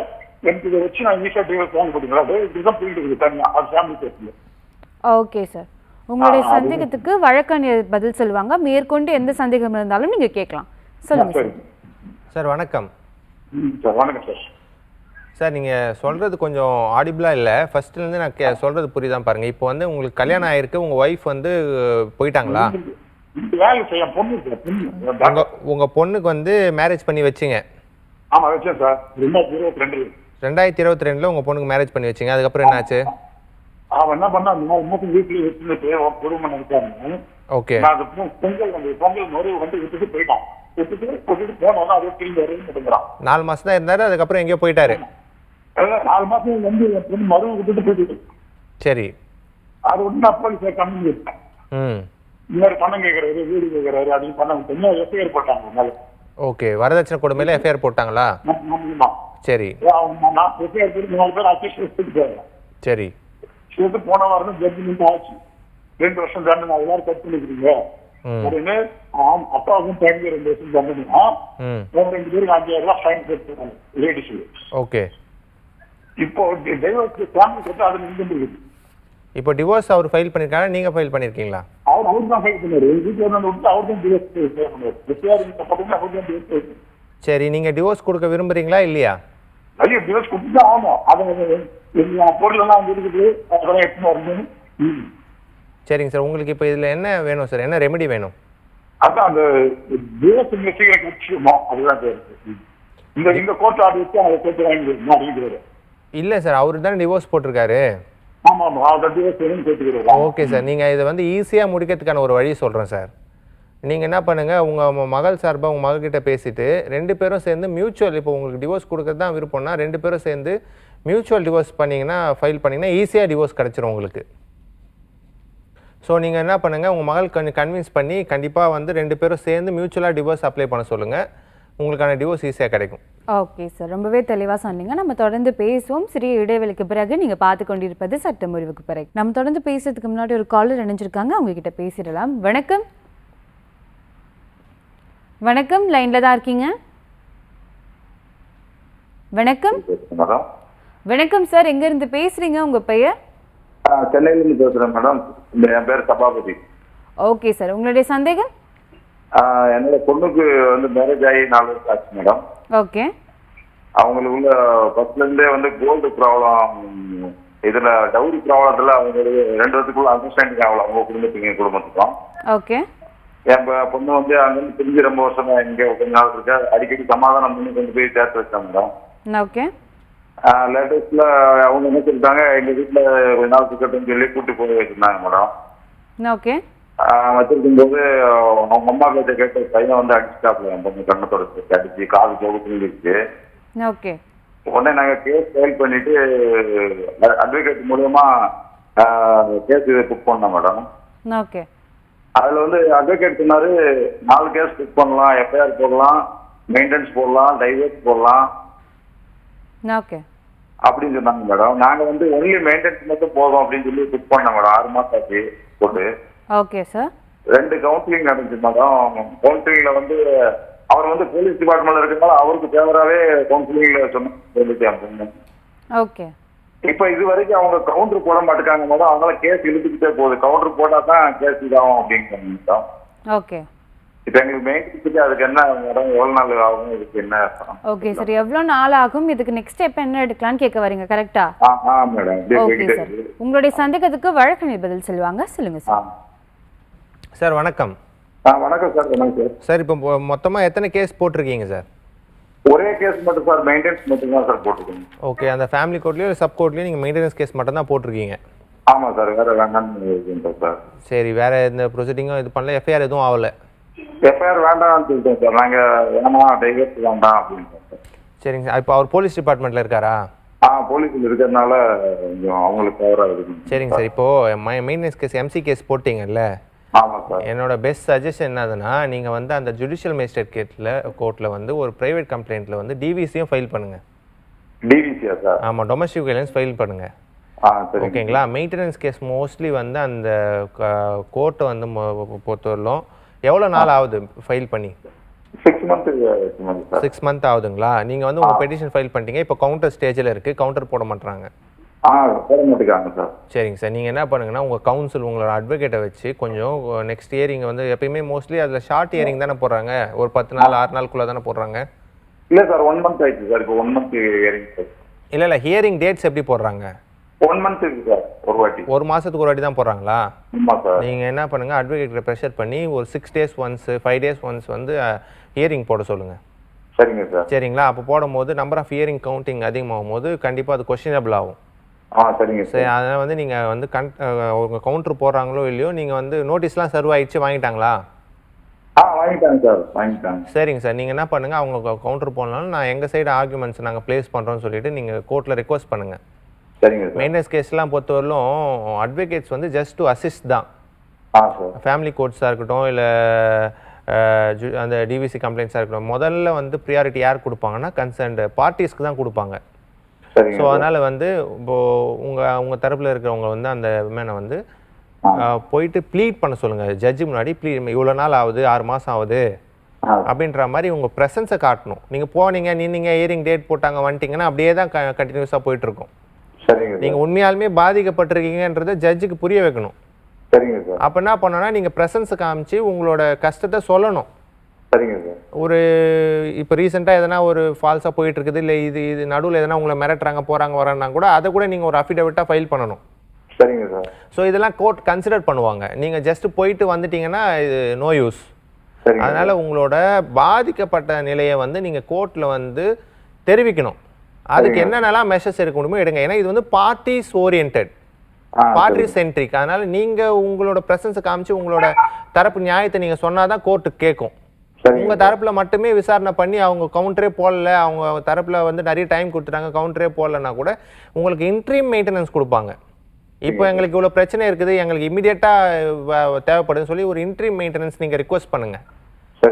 எனக்கு இதை வச்சு நான் ஈஸியா டிவோர்ஸ் வாங்க போட்டீங்களா? இதுதான் போயிட்டு இருக்கு தனியா, அது ஃபேமிலி கேஸ்ல. ஓகே சார், உங்களுடைய சந்தேகத்துக்கு வழக்கறிஞர் பதில் சொல்லுவாங்க. மேற்கொண்டு எந்த சந்தேகம் இருந்தாலும் நீங்க கேட்கலாம். சொல்லுங்க சார். சார் வணக்கம். வணக்கம் சார். சார் நீங்கள் சொல்கிறது கொஞ்சம் ஆடிபிளாக இல்லை. ஃபர்ஸ்ட்லேருந்து நான் சொல்கிறது புரியுதான் பாருங்கள். இப்போ வந்து உங்களுக்கு கல்யாணம் ஆகிருக்கு, உங்கள் ஒய்ஃப் வந்து போயிட்டாங்களா? உங்கள் பொண்ணுக்கு வந்து மேரேஜ் பண்ணி வச்சிங்க? ஆமாம், வச்சேன் சார். 2022 உங்கள் பொண்ணுக்கு மேரேஜ் பண்ணி வச்சிங்க. அதுக்கப்புறம் என்னாச்சு? அவன் என்ன பண்ணா, 4 மாதம் வீட்டில் வச்சுட்டு குடும்பம் இருக்காங்க. ஓகே. பொங்கல் மறு வந்து விட்டுட்டு போயிட்டான். 4 மாசம் தான் இருந்தாரு, அதுக்கப்புறம் எங்கேயோ போயிட்டாரு. 4 மாசம் வந்து மறு விட்டுட்டு போயிட்டு. சரி. அது ஒண்ணு போலீஸ் கம்மி இன்னொரு பணம் கேட்கறாரு, வீடு கேட்கறாரு, அப்படின்னு பண்ண எஃப்ஐஆர் போட்டாங்க. ஓகே, வரதட்சணை கொடுமையில எஃப்ஐஆர் போட்டாங்களா? சரி எஃப்ஐஆர் போட்டு 4 பேர் அக்யூஸ். சரி. போன வாரம் ஜட்ஜ்மெண்ட் ஆச்சு. 2 வருஷம் தண்டனை எல்லாரும் கட் பண்ணிக்கிறீங்க. அப்பாவுக்கும் பையனுக்கு 2 வருஷம் தண்டனையா, 2 பேருக்கு 5000 ரூபாய் ஃபைன் கட்டுறாங்க லேடிஸ். ஓகே. இப்போ டைவர்ஸ் ஃபேமிலி கட்ட அது நின்று. இப்போ டிவோர்ஸ் அவர் ஃபைல் பண்ணிருக்காங்க, நீங்க ஃபைல் பண்ணிருக்கீங்களா? அவர் தான் ஃபைல் பண்ணாரு. வீட்டுல வந்து விட்டு அவர் தான் டிவோர்ஸ் பண்ணாரு. சரி, நீங்க டிவோர்ஸ் கொடுக்க விரும்புறீங்களா இல்லையா? ஐயோ, டிவோர்ஸ் கொடுத்து தான் ஆகணும். அது பொருள் எல்லாம் வந்து இருக்குது, அதெல்லாம் எடுத்துன்னு வரணும். சரிங்க சார், உங்களுக்கு இப்போ இதில் என்ன வேணும் சார்? என்ன ரெமெடி வேணும்? அதான் அந்த டிவோர்ஸ் இன்வெஸ்டிகேட் வச்சுக்கணும், அதுதான் இந்த கோர்ட் ஆர்டர் வச்சு அதை கேட்டு வாங்கிடுவாரு. இல்லை சார், அவரு தானே டிவோர்ஸ் போட்டிருக்காரு. ஆமா ஆமா கேட்டுக்கிறோம். ஓகே சார், நீங்கள் இதை வந்து ஈஸியாக முடிக்கிறதுக்கான ஒரு வழி சொல்கிறேன் சார். நீங்கள் என்ன பண்ணுங்கள், உங்கள் மகள் சார்பாக உங்கள் மகள்கிட்ட பேசிவிட்டு 2 பேரும் சேர்ந்து மியூச்சுவல், இப்போ உங்களுக்கு டிவோர்ஸ் கொடுக்குறது தான் விருப்பம்னா 2 பேரும் சேர்ந்து மியூச்சுவல் டிவோர்ஸ் பண்ணிங்கன்னா, ஃபைல் பண்ணிங்கன்னா ஈஸியாக டிவோர்ஸ் கிடச்சிரும் உங்களுக்கு. ஸோ நீங்கள் என்ன பண்ணுங்கள், உங்கள் மகள் கொஞ்சம் கன்வின்ஸ் பண்ணி கண்டிப்பாக வந்து 2 பேரும் சேர்ந்து மியூச்சுவலாக டிவோர்ஸ் அப்ளை பண்ண சொல்லுங்கள். உங்களுக்கான டிவோர்ஸ் ஈஸியாக கிடைக்கும். ஓகே சார், ரொம்பவே தெளிவாக சொன்னீங்க. நம்ம தொடர்ந்து பேசுவோம். சிறிய இடைவெளிக்கு பிறகு நீங்கள் பார்த்து கொண்டிருப்பது சட்டம் முறிவுக்கு பிறகு. நம்ம தொடர்ந்து பேசுறதுக்கு முன்னாடி ஒரு காலர் இணைஞ்சிருக்காங்க, அவங்க கிட்ட பேசிடலாம். வணக்கம். வணக்கம், லைன்ல தான் இருக்கீங்க. வணக்கம். வணக்கம் சார், எங்க இருந்து பேசுறீங்க? உங்க பெயர்? சென்னையிலிருந்து பேசுறேன் மேடம். என் பேர் சபாபதி. ஓகே சார், உங்களுடைய சந்தேகம்? என்னோட பொண்ணுக்கு வந்து மேரேஜ் ஆகி 4 வருஷம் ஆச்சு மேடம். ஓகே. அவங்களுக்கு உள்ள ஃபர்ஸ்ட்ல இருந்தே வந்து கோல்டு ப்ராப்ளம், இதுல டவுரி ப்ராப்ளத்துல அவங்க 2 வருஷத்துக்குள்ள அண்டர்ஸ்டாண்டிங் ஆகல அவங்க குடும்பத்துக்கும். ஓகே. என் பொண்ணு வந்து அங்கிருந்து பிரிஞ்சு ரொம்ப வருஷமா இங்க கொஞ்ச நாள் இருக்கா. அடிக்கடி சமாதானம் பண்ணி கொண்டு போய் சேர்த்து வச்சாங்க மேடம். ஓகே. லேட்டஸ்ட்ல அவங்க என்ன சொல்லிட்டாங்க, எங்க வீட்டுல கொஞ்ச நாள் இருக்கட்டும்னு சொல்லி கூட்டு போய் வச்சிருந்தாங்க மேடம். ஓகே. வச்சிருக்கும் போது அவங்க அம்மா கிட்ட கேட்ட பையன் வந்து அடிச்சுட்டாப்ல, என் பொண்ணு கண்ணை தொடச்சு அடிச்சு காது போகுதுன்னு. ஓகே. உடனே நாங்க கேஸ் ஃபைல் பண்ணிட்டு அட்வொகேட் மூலமா கேஸ் புக் பண்ணோம் மேடம். ஓகே. அதுல வந்து அட்வொகேட் சொன்னாரு 4 கேஸ் புக் பண்ணலாம், எஃப்ஐஆர் போடலாம், மெயின்டெனன்ஸ் போடலாம், டைவர்ஸ் போடலாம் ஓகே அப்படின்னு சொன்னாங்க மேடம். நாங்க வந்து ஒன்லி மெயின்டெனன்ஸ் மட்டும் போதும் அப்படின்னு சொல்லி புக் பண்ணோம் மேடம். 6 மாசம் ஆச்சு போட்டு. Okay sir. 2 கவுன்சிலிங் நடந்துச்சு மேடம். கவுன்சிலிங்ல வந்து அவர் வந்து போலீஸ் டிபார்ட்மெண்ட்ல இருக்கிறதால அவருக்கு ஃபேவராவே கவுன்சிலிங்ல சொன்ன. ஓகே. இப்ப இது வரைக்கும் அவங்க கவுண்டர் போட மாட்டேங்காங்க மேடம். அதனால கேஸ் இழுத்துக்கிட்டே போகுது. கவுண்டர் போட்டா தான் கேஸ் இதாகும் அப்படின்னு சொன்னீங்க. ஓகே. இப்ப எங்களுக்கு மெயின்டெனன்ஸுக்கு அதுக்கு என்ன மேடம், எவ்வளவு நாள் ஆகும், இதுக்கு என்ன? ஓகே சார், எவ்வளவு நாள் ஆகும், இதுக்கு நெக்ஸ்ட் ஸ்டெப் என்ன எடுக்கலாம்னு கேட்க வரீங்க, கரெக்ட்டா? மேடம். ஓகே சார், உங்களுடைய சந்தேகத்துக்கு வழக்கறிஞர் பதில் சொல்லுவாங்க. சொல்லுங்க சார். சார் வணக்கம். வணக்கம் சார். வணக்கம் சார். சார், இப்போ மொத்தமா எத்தனை கேஸ் போட்டிருக்கீங்க சார்? ஒரே கேஸ் மட்டும் சார், மெயின்டெனன்ஸ் மட்டும் தான் சார் போட்டிருக்கீங்க. ஓகே. அந்த ஃபேமிலி கோர்ட்லயோ இல்லை சப் கோர்ட்லயோ நீங்கள் மெயின்டெனன்ஸ் கேஸ் மட்டும் தான் போட்டிருக்கீங்க? ஆமா சார், வேற வேண்டாம்னு சார். சரி, வேற எந்த ப்ரொசீடிங்கும் இது பண்ணல, எஃப்ஐஆர் எதுவும் ஆகல? எஃப்ஐஆர் வேண்டாம்னு சொல்லிட்டோம் சார். நாங்க வேணாம், டைவர்ஸ் வேண்டாம் அப்படின்னு சார். சரிங்க சார். இப்போ அவர் போலீஸ் டிபார்ட்மெண்ட்ல இருக்காரா? போலீஸ்ல இருக்கிறதுனால அவங்களுக்கு ஃபேவரா இருக்கு. சரிங்க சார். இப்போ மெயின்டெனன்ஸ் கேஸ் எம்சி கேஸ் போட்டீங்கல்ல? ஆமா சார். என்னோட பெஸ்ட் சஜஷன் என்னதுன்னா, நீங்க வந்து அந்த ஜுடிஷியல் மேஜிஸ்ட்ரேட் கோர்ட்ல வந்து ஒரு பிரைவேட் கம்ப்ளைண்ட்ல வந்து டிவிசியும் ஃபைல் பண்ணுங்க. டிவிசியா சார்? ஆமா, டொமஸ்டிக் வயலன்ஸ் ஃபைல் பண்ணுங்க. ஓகேங்களா? மெயின்டெனன்ஸ் கேஸ் மோஸ்ட்லி வந்து அந்த கோர்ட்டை வந்து பொறுத்தவரையிலும் எவ்வளோ நாள் ஆகுது ஃபைல் பண்ணி? 6 மந்த் ஆகுதுங்களா? நீங்கள் வந்து உங்கள் பெட்டிஷன் ஃபைல் பண்ணிட்டீங்க, இப்போ கவுண்டர் ஸ்டேஜில் இருக்குது, கவுண்டர் போட மாட்டாங்க. சரிங்க சார். நீங்கள் என்ன பண்ணுங்கன்னா, உங்கள் கவுன்சில் உங்களோட அட்வொகேட்டை வச்சு கொஞ்சம் நெக்ஸ்ட் இயரிங் வந்து எப்பயுமே மோஸ்ட்லி அதில் ஷார்ட் இயரிங் தானே போடுறாங்க, ஒரு 10 நாள் 6 நாளுக்குள்ளே தானே போடுறாங்க. இல்லை சார், 1 மந்த் ஆயிடுச்சு சார். இப்போ 1 மந்த் ஹியரிங் சார். இல்லை ஹியரிங் டேட்ஸ் எப்படி போடுறாங்க? 1 மந்த் இருக்கு சார், ஒரு வாட்டி. ஒரு மாதத்துக்கு ஒரு வாட்டி தான் போடுறாங்களா? ஆமாம் சார். நீங்கள் என்ன பண்ணுங்கள், அட்வொகேட்டை ப்ரெஷர் பண்ணி ஒரு 6 days ஒன்ஸ் 5 days ஒன்ஸ் வந்து ஹியரிங் போட சொல்லுங்கள். சரிங்க சார். சரிங்களா? அப்போ போடும்போது நம்பர் ஆஃப் ஹியரிங் கவுண்டிங் அதிகமாகும் போது கண்டிப்பாக அது கொஸ்டினபிள் ஆகும். சரிங்க சார். அதனால் வந்து நீங்கள் வந்து உங்கள் கவுண்டர் போடுறாங்களோ இல்லையோ, நீங்கள் வந்து நோட்டீஸ்லாம் சர்வ் ஆகிடுச்சு, வாங்கிட்டாங்களா? வாங்கிட்டாங்க சார், வாங்கிட்டாங்க. சரிங்க சார். நீங்கள் என்ன பண்ணுங்கள், அவங்க கவுண்டர் போடனாலும் நான் எங்கள் சைடு ஆர்குமெண்ட்ஸ் நாங்கள் ப்ளேஸ் பண்ணுறோன்னு சொல்லிட்டு நீங்கள் கோர்ட்டில் ரெக்வஸ்ட் பண்ணுங்கள். சரிங்க சார். மெயின்டெனன்ஸ் கேஸ்லாம் பொறுத்தவரையிலும் அட்வொகேட்ஸ் வந்து ஜஸ்ட் டு அசிஸ்ட் தான். ஃபேமிலி கோர்ட்ஸாக இருக்கட்டும், இல்லை அந்த டிவிசி கம்ப்ளைண்ட்ஸாக இருக்கட்டும், முதல்ல வந்து ப்ரியாரிட்டி யார் கொடுப்பாங்கன்னா கன்சர்ன்டு பார்ட்டிஸ்க்கு தான் கொடுப்பாங்க. ஸோ அதனால் வந்து இப்போது உங்கள் தரப்பில் இருக்கிறவங்க வந்து அந்த விமனை வந்து போயிட்டு ப்ளீட் பண்ண சொல்லுங்கள் ஜட்ஜு முன்னாடி. இவ்வளோ நாள் ஆகுது, 6 மாதம் ஆகுது அப்படின்ற மாதிரி உங்கள் ப்ரெசன்ஸை காட்டணும். நீங்கள் போனீங்க, நின்னீங்க, ஹியரிங் டேட் போட்டாங்க, வந்துட்டிங்கன்னா அப்படியே தான் கண்டினியூஸாக போயிட்டுருக்கும். நீங்கள் உண்மையாலுமே பாதிக்கப்பட்டிருக்கீங்கன்றதை ஜட்ஜுக்கு புரிய வைக்கணும். சரிங்க சார். அப்போ என்ன பண்ணோன்னா, நீங்கள் ப்ரெசன்ஸை காமிச்சு உங்களோட கஷ்டத்தை சொல்லணும். சரிங்க சார். ஒரு இப்போ ரீசெண்டாக எதனா ஒரு ஃபால்ஸாக போயிட்டு இருக்குது, இல்லை இது நடுவில் எதனா உங்களை மிரட்டுறாங்க, போகிறாங்க, வராங்கன்னா கூட அதை கூட நீங்கள் ஒரு அஃபிடவிட்டாக ஃபைல் பண்ணணும். சரிங்க சார். ஸோ இதெல்லாம் கோர்ட் கன்சிடர் பண்ணுவாங்க. நீங்கள் ஜஸ்ட் போயிட்டு வந்துட்டீங்கன்னா இது நோ யூஸ். அதனால் உங்களோட பாதிக்கப்பட்ட நிலையை வந்து நீங்கள் கோர்ட்டில் வந்து தெரிவிக்கணும். அதுக்கு என்னென்னலாம் மெஷர்ஸ் எடுக்க முடியுமோ எடுங்க. ஏன்னா இது வந்து பார்ட்டிஸ் ஓரியன்ட். Party centric. அதனால நீங்க உங்களோட பிரசன்ஸ் காமிச்சு உங்களோட தரப்பு நியாயத்தை நீங்க சொன்னாதான் கோர்ட்டு கேட்கும். உங்க தரப்புல மட்டுமே விசாரணை பண்ணி அவங்க கவுண்டரே போடல, அவங்க தரப்புல வந்து நிறைய டைம் கொடுத்துட்டாங்க, கவுண்டரே போடலன்னா கூட உங்களுக்கு இன்ட்ரீம் மெயின்டெனன்ஸ் கொடுப்பாங்க. இப்போ எங்களுக்கு இவ்வளோ பிரச்சனை இருக்குது, எங்களுக்கு இமீடியட்டாக தேவைப்படுதுன்னு சொல்லி ஒரு இன்ட்ரீம் மெயின்டெனன்ஸ் நீங்கள் ரிக்வஸ்ட் பண்ணுங்க.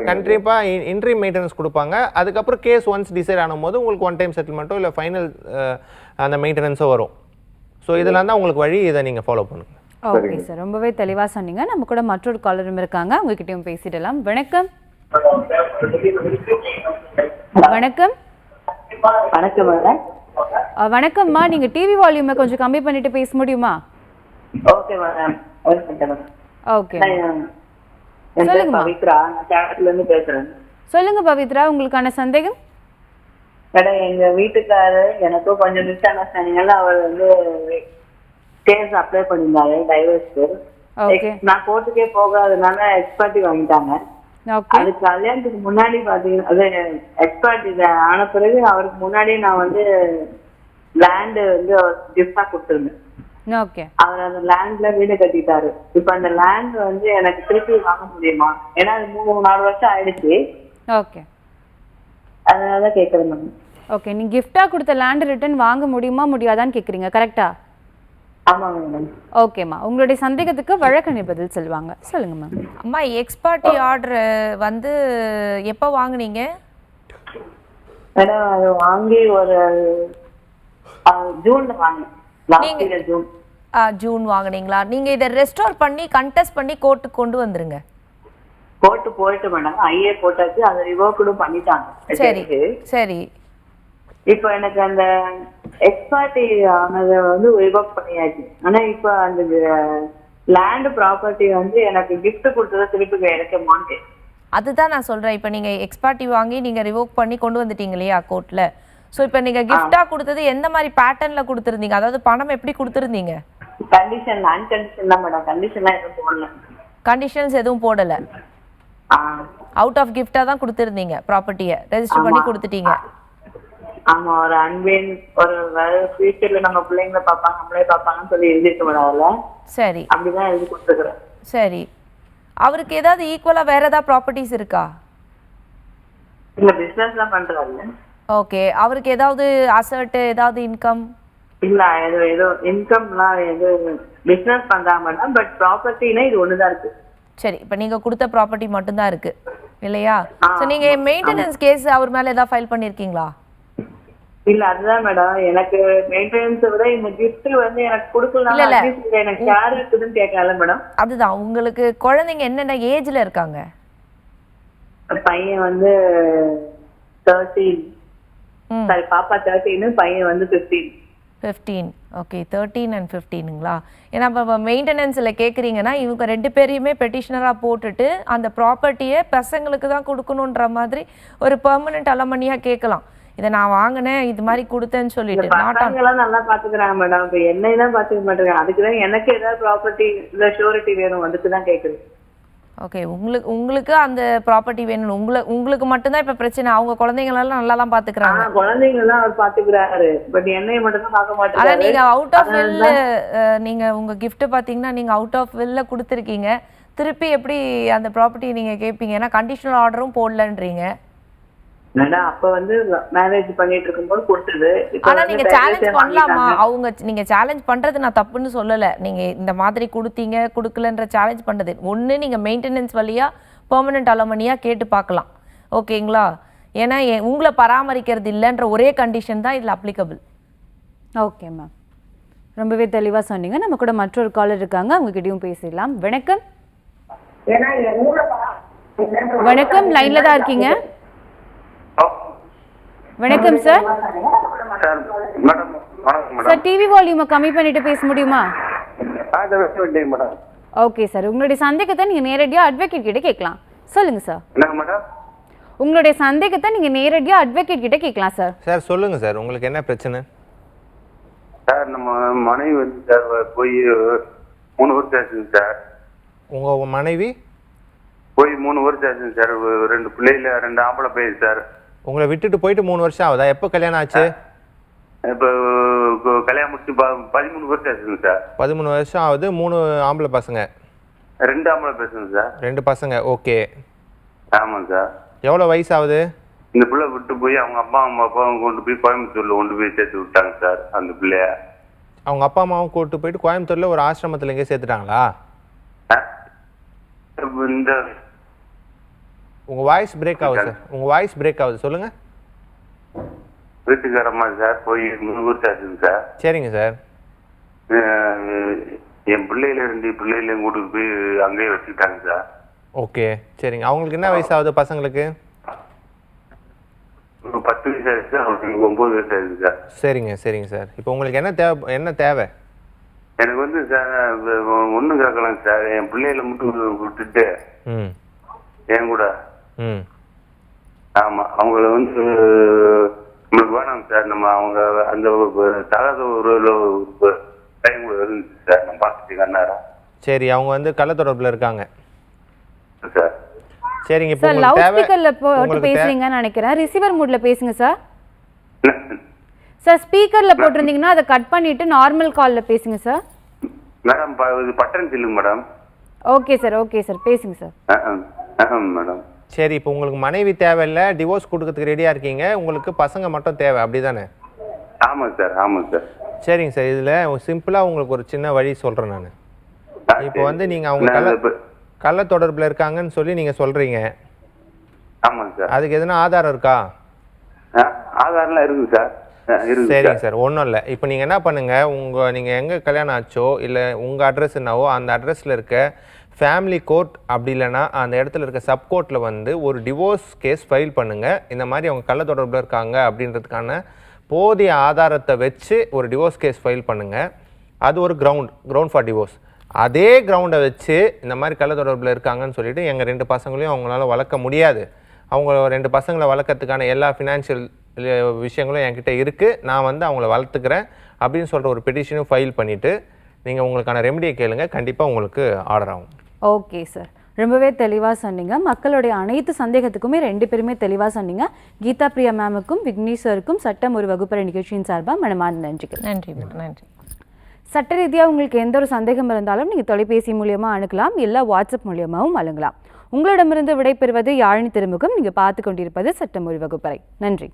கண்டிப்பாக இன்ட்ரீம் மெயின்டெனன்ஸ் கொடுப்பாங்க. அதுக்கப்புறம் கேஸ் ஒன்ஸ் டிசைட் ஆனும்போது உங்களுக்கு ஒன் டைம் செட்டில்மெண்ட்டோ இல்லை ஃபைனல் அந்த மெயின்டெனன்ஸோ வரும். ஸோ இதெல்லாம் தான் உங்களுக்கு வழி, இதை நீங்கள் ஃபாலோ பண்ணுங்க. ஓகே சார், ரொம்பவே தெளிவாக சொன்னீங்க. நம்ம கூட மற்றொரு காலரும் இருக்காங்க, உங்ககிட்டயும் பேசிடலாம். வணக்கம். வணக்கம். வணக்கம். வணக்கம்மா, நீங்க டிவி வால்யூமை கொஞ்சம் கம்மி பண்ணிட்டு பேச முடியுமா? Okay madam. ஓகே சொல்லுங்க பவித்ரா, நான் கேரளத்துல இருந்து பேசுறேன். சொல்லுங்க பவித்ரா, உங்களுக்கான சந்தேகம். மேடம், எங்க வீட்டுக்காரர் எனக்கும் கொஞ்சம் மிஸ் அண்டர்ஸ்டாண்டிங்ல அவர் வந்து கேஸ் அப்ளை பண்ணிருந்தாரு டைவர்ஸ்க்கு. நான் கோர்ட்டுக்கே போகாதனால எக்ஸ்பர்ட்டி வாங்கிட்டாங்க. அது கல்யாணத்துக்கு முன்னாடி பாத்தீங்கன்னா அது எக்ஸ்பர்ட் இது ஆன பிறகு அவருக்கு முன்னாடியே நான் வந்து லேண்ட் வந்து கிஃப்டா கொடுத்துருந்தேன். அவர் அந்த லேண்ட்ல வீடு கட்டிட்டாரு. இப்ப அந்த லேண்ட் வந்து எனக்கு திருப்பி வாங்க முடியுமா? ஏன்னா அது 3-4 வருஷம் ஆயிடுச்சு. ஓகே, அதனால கேக்குறேன் மேம். ஓகே, நீங்க கிஃப்டா கொடுத்த லேண்ட் ரிட்டர்ன் வாங்க முடியுமா முடியாதான்னு கேக்குறீங்க, கரெக்டா? ஆமாங்க மேம். ஓகேம்மா, உங்களுடைய சந்தேகத்துக்கு வழக்கறிஞர் பதில் சொல்லுவாங்க. சொல்லுங்க மேம். அம்மா, எக்ஸ்பர்ட்டி ஆர்டர் வந்து எப்போ வாங்குனீங்க? மேடம், அது வாங்கி ஒரு ஜூன்ல வாங்கினேன். ஜூன் வாங்குனீங்களா? நீங்க இதை ரெஸ்டோர் பண்ணி கண்டெஸ்ட் பண்ணி கோர்ட்டுக்கு கொண்டு வந்துருங்க. கோர்ட்டு போயிட்டு மேடம், ஐஏ போட்டாச்சு, அதை ரிவோக்டும் பண்ணிட்டாங்க. சரி சரி. இப்போ எனக்கு அந்த எக்ஸ்பர்ட்டி ஆனதை வந்து ரிவோக் பண்ணியாச்சு. ஆனா இப்போ அந்த லேண்ட் ப்ராப்பர்ட்டி வந்து எனக்கு கிஃப்ட் கொடுத்ததை திருப்பி எடுக்கமான்னு. அதுதான் நான் சொல்றேன். இப்போ நீங்க எக்ஸ்பர்ட்டி வாங்கி நீங்க ரிவோக் பண்ணி கொண்டு வந்துட்டீங்க இல்லையா கோர்ட்ல? ஸோ இப்போ நீங்க கிஃப்டா கொடுத்தது எந்த மாதிரி பேட்டர்ன்ல கொடுத்துருந்தீங்க? அதாவது பணம் எப்படி கொடுத்துருந்தீங்க? கண்டிஷன் அன்கண்டிஷன் தான் மேடம். கண்டிஷன்லாம் எதுவும் போடல. கண்டிஷன்ஸ் எதுவும் போடல. அவுட் ஆஃப் கிஃப்டா தான் கொடுத்துருந்தீங்க. ப்ராப்பர்ட்டியை ரெஜிஸ்டர் பண்ணி கொடுத்துட்டீங்க. ஆமா, ஒரு அன்பின் ஒரு ஃபியூச்சர்ல நம்ம பிள்ளைங்களை பார்ப்பாங்க, நம்மளே பார்ப்பாங்கன்னு சொல்லி எழுதிருக்க முடியாதுல்ல. சரி, அப்படிதான் எழுதி கொடுத்துக்கிறேன். சரி. அவருக்கு ஏதாவது ஈக்குவலா வேற ஏதாவது ப்ராப்பர்ட்டிஸ் இருக்கா? இல்ல, பிசினஸ் தான் பண்றாரு. ஓகே, அவருக்கு ஏதாவது அசர்ட், ஏதாவது இன்கம்? இல்ல, ஏதோ இன்கம்லாம் ஏதோ பிசினஸ் பண்றாங்க, பட் ப்ராப்பர்ட்டினா இது ஒண்ணுதான் இருக்கு. சரி, இப்போ நீங்க கொடுத்த ப்ராப்பர்ட்டி மட்டும்தான் இருக்கு இல்லையா? ஸோ நீங்க மெயின்டெனன்ஸ் கேஸ் அவர் மேல ஏதாவது ஃபைல் பண்ணிருக்கீங்களா? இல்ல, அதுதான் மேடம், எனக்கு மெயின்டெனன்ஸ் விட இந்த கிஃப்ட் வந்து எனக்கு கொடுக்கல, எனக்கு யார் இருக்குதுன்னு கேட்கல மேடம். அதுதான், உங்களுக்கு குழந்தைங்க என்னென்ன ஏஜ்ல இருக்காங்க? பையன் வந்து 13, சாரி பாப்பா 13, பையன் வந்து 15. Okay, 13 and 15ங்களா? ஏன்னா இப்போ மெயின்டெனன்ஸில் கேட்குறீங்கன்னா இவங்க 2 பேரையுமே பெட்டிஷனராக போட்டுட்டு அந்த ப்ராப்பர்ட்டியை பசங்களுக்கு தான் கொடுக்கணுன்ற மாதிரி ஒரு பெர்மனன்ட் அலமனியாக கேட்கலாம். இதை நான் வாங்கினேன், இது மாதிரி கொடுத்தேன்னு சொல்லிட்டு நல்லா பாத்துக்கிறாங்க மேடம். இப்போ என்னைதான் பாத்துக்க மாட்டேங்க. அதுக்குதான் எனக்கு ஏதாவது ப்ராப்பர்ட்டி இல்ல ஷூரிட்டி வேணும், அதுக்கு தான் கேட்குறேன். ஓகே, உங்களுக்கு அந்த ப்ராப்பர்ட்டி வேணும். உங்களுக்கு மட்டும்தான் இப்ப பிரச்சனை. அவங்க குழந்தைங்களெல்லாம் நல்லா தான் பாத்துக்கிறாங்க. குழந்தைங்களெல்லாம் அவர் பாத்துக்கிறாரு, பட் என்னைய மட்டும் தான் பார்க்க மாட்டாரு. அதான் நீங்க அவுட் ஆஃப் வில், நீங்க உங்க gift பாத்தீங்கன்னா நீங்க அவுட் ஆஃப் வில்ல கொடுத்துருக்கீங்க. திருப்பி எப்படி அந்த ப்ராப்பர்ட்டி நீங்க கேட்பீங்க? ஏன்னா கண்டிஷனல் ஆர்டரும் போடலன்றீங்க. அப்ப வந்து மேரேஜ் பண்ணிட்டு இருக்கும்போது கொடுத்தது. ஆனா நீங்க சேலஞ்ச் பண்ணலாமா? நீங்க சேலஞ்ச் பண்றது நான் தப்புன்னு சொல்லல. நீங்க இந்த மாதிரி கொடுத்தீங்க கொடுக்கலன்ற சேலஞ்ச் பண்றது ஒண்ணு, நீங்க மெயின்டெனன்ஸ் வழியா பெர்மனன்ட் அலமனியா கேட்டு பார்க்கலாம். ஓகேங்களா? ஏன்னா உங்களை பராமரிக்கிறது இல்லைன்ற ஒரே கண்டிஷன் தான் இதுல அப்ளிகபிள். ஓகே மேம், ரொம்பவே தெளிவா சொன்னீங்க. நம்ம கூட மற்றொரு காலர் இருக்காங்க, அவங்க கிட்டயும் பேசிடலாம். வணக்கம். வணக்கம், லைன்ல தான் இருக்கீங்க. வணக்கம் சார். சார், டிவி வால்யூமை கம்மி பண்ணிட்டு பேச முடியுமா? ஓகே சார், உங்களுடைய சந்தேகத்தை நீங்க நேரடியா அட்வொகேட் கிட்ட கேட்கலாம். சொல்லுங்க சார். உங்களுடைய சந்தேகத்தை நீங்க நேரடியா அட்வொகேட் கிட்ட கேட்கலாம் சார். சார் சொல்லுங்க சார், உங்களுக்கு என்ன பிரச்சனை? சார், நம்ம மனைவி வந்து சார் போய் 3 வருஷம் ஆச்சுங்க சார். உங்க மனைவி போய் 3 வருஷம் ஆச்சுங்க சார். 2 பிள்ளைல 2 ஆம்பளை பையன் சார். உங்களை விட்டுட்டு போயிட்டு 3 வருஷம் ஆகுதா? எப்போ கல்யாணம் ஆச்சு? இப்போ கல்யாணம் முடிச்சு 13 வருஷம் ஆச்சுங்க சார். 13 வருஷம் ஆகுது. 3 ஆம்பளை பசங்க. 2 ஆம்பளை பேசுங்க சார். 2 பசங்க. ஓகே. ஆமாங்க சார். எவ்வளோ வயசு ஆகுது? இந்த பிள்ளை விட்டு போய் அவங்க அப்பாவும் கொண்டு போய் கோயம்புத்தூர்ல கொண்டு போய் சேர்த்து விட்டாங்க சார் அந்த பிள்ளைய. அவங்க அப்பா அம்மாவும் கூட்டு போயிட்டு கோயம்புத்தூர்ல ஒரு ஆசிரமத்தில் எங்கேயும் சேர்த்துட்டாங்களா? இந்த உங்க வாய்ஸ் பிரேக் ஆகுது சார். உங்க வாய்ஸ் பிரேக் ஆகுது, சொல்லுங்க. வீட்டுக்காரமா சார் போய் 3 வருஷம் ஆச்சுங்க சார். சரிங்க சார். என் பிள்ளையில 2 பிள்ளைகளையும் கூட்டிட்டு போய் அங்கேயே வச்சுக்கிட்டாங்க சார். ஓகே, சரிங்க. அவங்களுக்கு என்ன வயசு ஆகுது பசங்களுக்கு? 10 வயசு ஆயிடுச்சு, அவங்களுக்கு 9 வயசு ஆயிடுச்சு சார். சரிங்க சரிங்க சார். இப்போ உங்களுக்கு என்ன தேவை? எனக்கு வந்து சார் ஒன்றும் கேட்கலாம் சார். என் பிள்ளைகளை மட்டும் விட்டுட்டு என் கூட ஆமா அவங்கள வந்து நம்மளுக்கு வேணாங்க சார். நம்ம அவங்க அந்த தகாத ஒரு டைம் கூட இருந்துச்சு சார். நான் பார்த்துட்டு கண்ணாரா. சரி, அவங்க வந்து கள்ள தொடர்புல இருக்காங்க சார். சரிங்க. இப்போ சார் லவுட் ஸ்பீக்கர்ல போட்டு பேசுறீங்கன்னு நினைக்கிறேன். ரிசீவர் மோட்ல பேசுங்க சார். சார் ஸ்பீக்கர்ல போட்டிருந்தீங்கன்னா அதை கட் பண்ணிட்டு நார்மல் கால்ல பேசுங்க சார். மேடம் இது பட்டன் சொல்லுங்க madam. Okay sir, okay sir, பேசுங்க சார். மேடம் சரி, இப்போ உங்களுக்கு மனைவி தேவையில்லை, டிவோர்ஸ் கொடுக்கறதுக்கு ரெடியா இருக்கீங்க, உங்களுக்கு பசங்க மட்டும் தேவை, அப்படிதானே? ஆமாம் சார், ஆமாம் சார். சரிங்க சார். இதில் சிம்பிளாக உங்களுக்கு ஒரு சின்ன வழி சொல்கிறேன் நான். இப்போ வந்து நீங்கள் அவங்க கள்ள தொடர்பில் இருக்காங்கன்னு சொல்லி நீங்கள் சொல்கிறீங்க. ஆமாங்க சார். அதுக்கு எதுனா ஆதாரம் இருக்கா? ஆதாரம்லாம் இருக்குங்க சார். சரிங்க சார், ஒன்றும் இல்லை. இப்போ நீங்கள் என்ன பண்ணுங்கள், நீங்கள் எங்கே கல்யாணம் ஆச்சோ இல்லை உங்கள் அட்ரஸ் என்னவோ அந்த அட்ரஸில் இருக்க ஃபேமிலி கோர்ட், அப்படி இல்லைன்னா அந்த இடத்துல இருக்க சப்கோர்ட்டில் வந்து ஒரு டிவோர்ஸ் கேஸ் ஃபைல் பண்ணுங்கள். இந்த மாதிரி அவங்க கள்ள தொடர்பில் இருக்காங்க அப்படின்றதுக்கான போதிய ஆதாரத்தை வச்சு ஒரு டிவோர்ஸ் கேஸ் ஃபைல் பண்ணுங்கள். அது ஒரு கிரவுண்ட் ஃபார் டிவோர்ஸ். அதே கிரவுண்டை வச்சு இந்த மாதிரி கள்ள தொடர்பில் இருக்காங்கன்னு சொல்லிட்டு எங்கள் 2 பசங்களையும் அவங்களால வளர்க்க முடியாது, அவங்க 2 பசங்களை வளர்க்கறதுக்கான எல்லா ஃபினான்ஷியல் விஷயங்களும் என்கிட்ட இருக்குது, நான் வந்து அவங்கள வளர்த்துக்கிறேன் அப்படின்னு சொல்கிற ஒரு பெட்டிஷனும் ஃபைல் பண்ணிவிட்டு நீங்கள் உங்களுக்கான ரெமடியை கேளுங்க, கண்டிப்பாக உங்களுக்கு ஆர்டர் ஆகும். ஓகே சார், ரொம்பவே தெளிவாக சொன்னீங்க. மக்களுடைய அனைத்து சந்தேகத்துக்குமே 2 பேருமே தெளிவாக சொன்னீங்க. கீதா பிரியா மேமுக்கும் விக்னேஷ் சாருக்கும் சட்டம் ஒரு வகுப்பறை நிகழ்ச்சியின் சார்பாக மனமார்ந்த நன்றிகள். நன்றி நன்றி. சட்ட ரீதியாக உங்களுக்கு எந்த ஒரு சந்தேகம் இருந்தாலும் நீங்கள் தொலைபேசி மூலியமாக அணுகலாம், இல்லை வாட்ஸ்அப் மூலியமாகவும் அணுகலாம். உங்களிடமிருந்து விடைபெறுவது யாழினி திருமுகம். நீங்கள் பார்த்து கொண்டிருப்பது சட்டம் ஒரு வகுப்பறை. நன்றி.